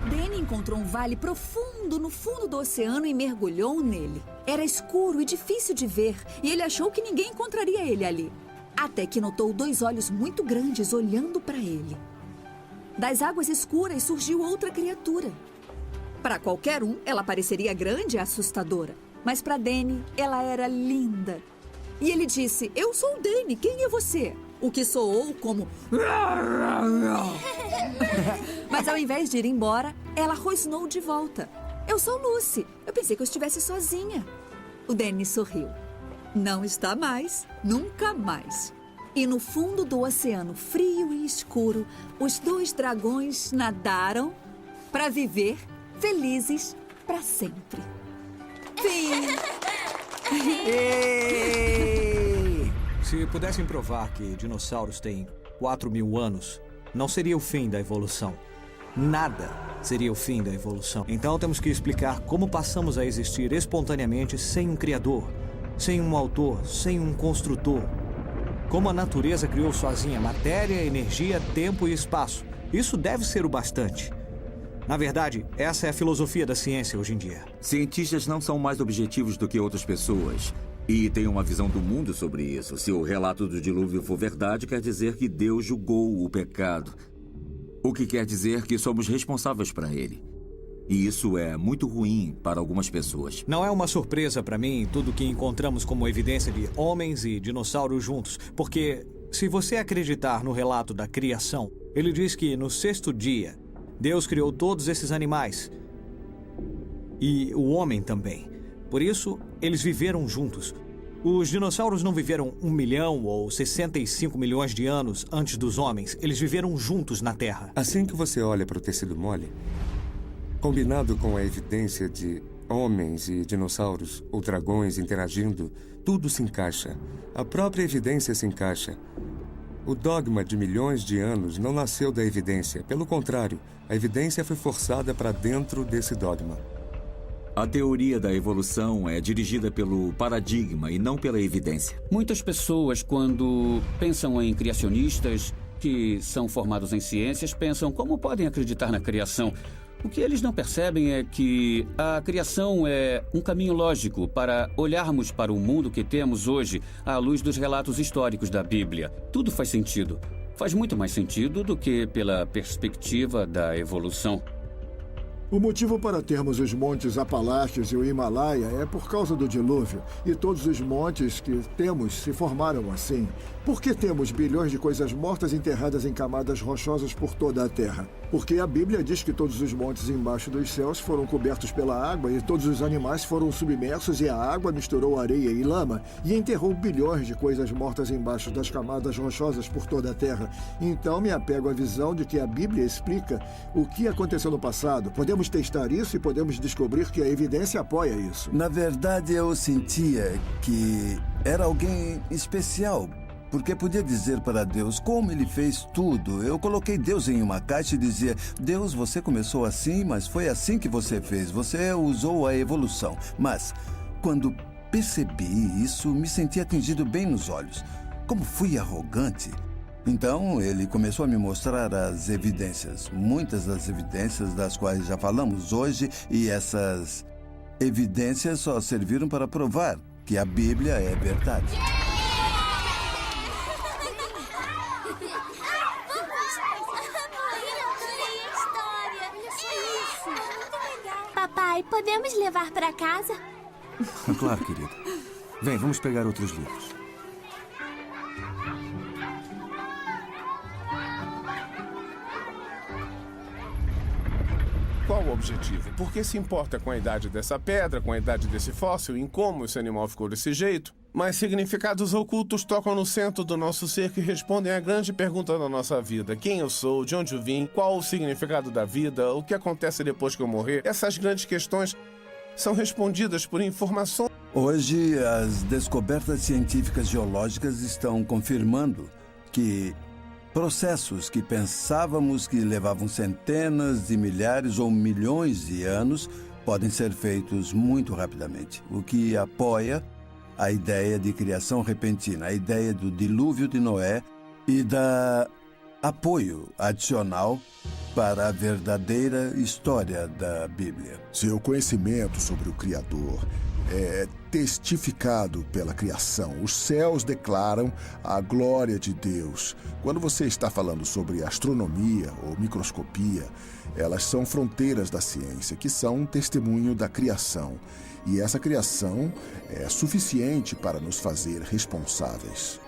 Danny encontrou um vale profundo no fundo do oceano e mergulhou nele. Era escuro e difícil de ver, e ele achou que ninguém encontraria ele ali. Até que notou 2 olhos muito grandes olhando para ele. Das águas escuras surgiu outra criatura. Para qualquer um, ela pareceria grande e assustadora. Mas para Danny, ela era linda. E ele disse, eu sou o Danny, quem é você? O que soou como... Mas ao invés de ir embora, ela rosnou de volta. Eu sou Lucy. Eu pensei que eu estivesse sozinha. O Danny sorriu. Não está mais, nunca mais. E no fundo do oceano frio e escuro, os 2 dragões nadaram para viver felizes para sempre. Fim! Se pudessem provar que dinossauros têm 4.000 anos, não seria o fim da evolução. Nada seria o fim da evolução. Então temos que explicar como passamos a existir espontaneamente sem um criador, sem um autor, sem um construtor. Como a natureza criou sozinha matéria, energia, tempo e espaço. Isso deve ser o bastante. Na verdade, essa é a filosofia da ciência hoje em dia. Cientistas não são mais objetivos do que outras pessoas. E têm uma visão do mundo sobre isso. Se o relato do dilúvio for verdade, quer dizer que Deus julgou o pecado. O que quer dizer que somos responsáveis por ele. E isso é muito ruim para algumas pessoas. Não é uma surpresa para mim tudo que encontramos como evidência de homens e dinossauros juntos. Porque se você acreditar no relato da criação, ele diz que no 6º dia, Deus criou todos esses animais. E o homem também. Por isso, eles viveram juntos. Os dinossauros não viveram 1 milhão ou 65 milhões de anos antes dos homens. Eles viveram juntos na Terra. Assim que você olha para o tecido mole, combinado com a evidência de homens e dinossauros ou dragões interagindo, tudo se encaixa. A própria evidência se encaixa. O dogma de milhões de anos não nasceu da evidência. Pelo contrário, a evidência foi forçada para dentro desse dogma. A teoria da evolução é dirigida pelo paradigma e não pela evidência. Muitas pessoas, quando pensam em criacionistas que são formados em ciências, pensam como podem acreditar na criação. O que eles não percebem é que a criação é um caminho lógico para olharmos para o mundo que temos hoje à luz dos relatos históricos da Bíblia. Tudo faz sentido. Faz muito mais sentido do que pela perspectiva da evolução. O motivo para termos os montes Apalaches e o Himalaia é por causa do dilúvio. E todos os montes que temos se formaram assim. Por que temos bilhões de coisas mortas enterradas em camadas rochosas por toda a Terra? Porque a Bíblia diz que todos os montes embaixo dos céus foram cobertos pela água e todos os animais foram submersos e a água misturou areia e lama e enterrou bilhões de coisas mortas embaixo das camadas rochosas por toda a Terra. Então me apego à visão de que a Bíblia explica o que aconteceu no passado. Podemos testar isso e podemos descobrir que a evidência apoia isso. Na verdade, eu sentia que era alguém especial, porque podia dizer para Deus como ele fez tudo. Eu coloquei Deus em uma caixa e dizia, Deus, você começou assim, mas foi assim que você fez. Você usou a evolução. Mas, quando percebi isso, me senti atingido bem nos olhos. Como fui arrogante. Então, ele começou a me mostrar as evidências. Muitas das evidências das quais já falamos hoje. E essas evidências só serviram para provar que a Bíblia é verdade. Papai, podemos levar para casa? Claro, querido. Vem, vamos pegar outros livros. Qual o objetivo? Por que se importa com a idade dessa pedra, com a idade desse fóssil, em como esse animal ficou desse jeito? Mas significados ocultos tocam no centro do nosso ser que respondem à grande pergunta da nossa vida. Quem eu sou? De onde eu vim? Qual o significado da vida? O que acontece depois que eu morrer? Essas grandes questões são respondidas por informações. Hoje, as descobertas científicas geológicas estão confirmando que processos que pensávamos que levavam centenas de milhares ou milhões de anos podem ser feitos muito rapidamente, o que apoia a ideia de criação repentina, a ideia do dilúvio de Noé e da apoio adicional para a verdadeira história da Bíblia. Seu conhecimento sobre o Criador é testificado pela criação. Os céus declaram a glória de Deus. Quando você está falando sobre astronomia ou microscopia, elas são fronteiras da ciência, que são um testemunho da criação. E essa criação é suficiente para nos fazer responsáveis.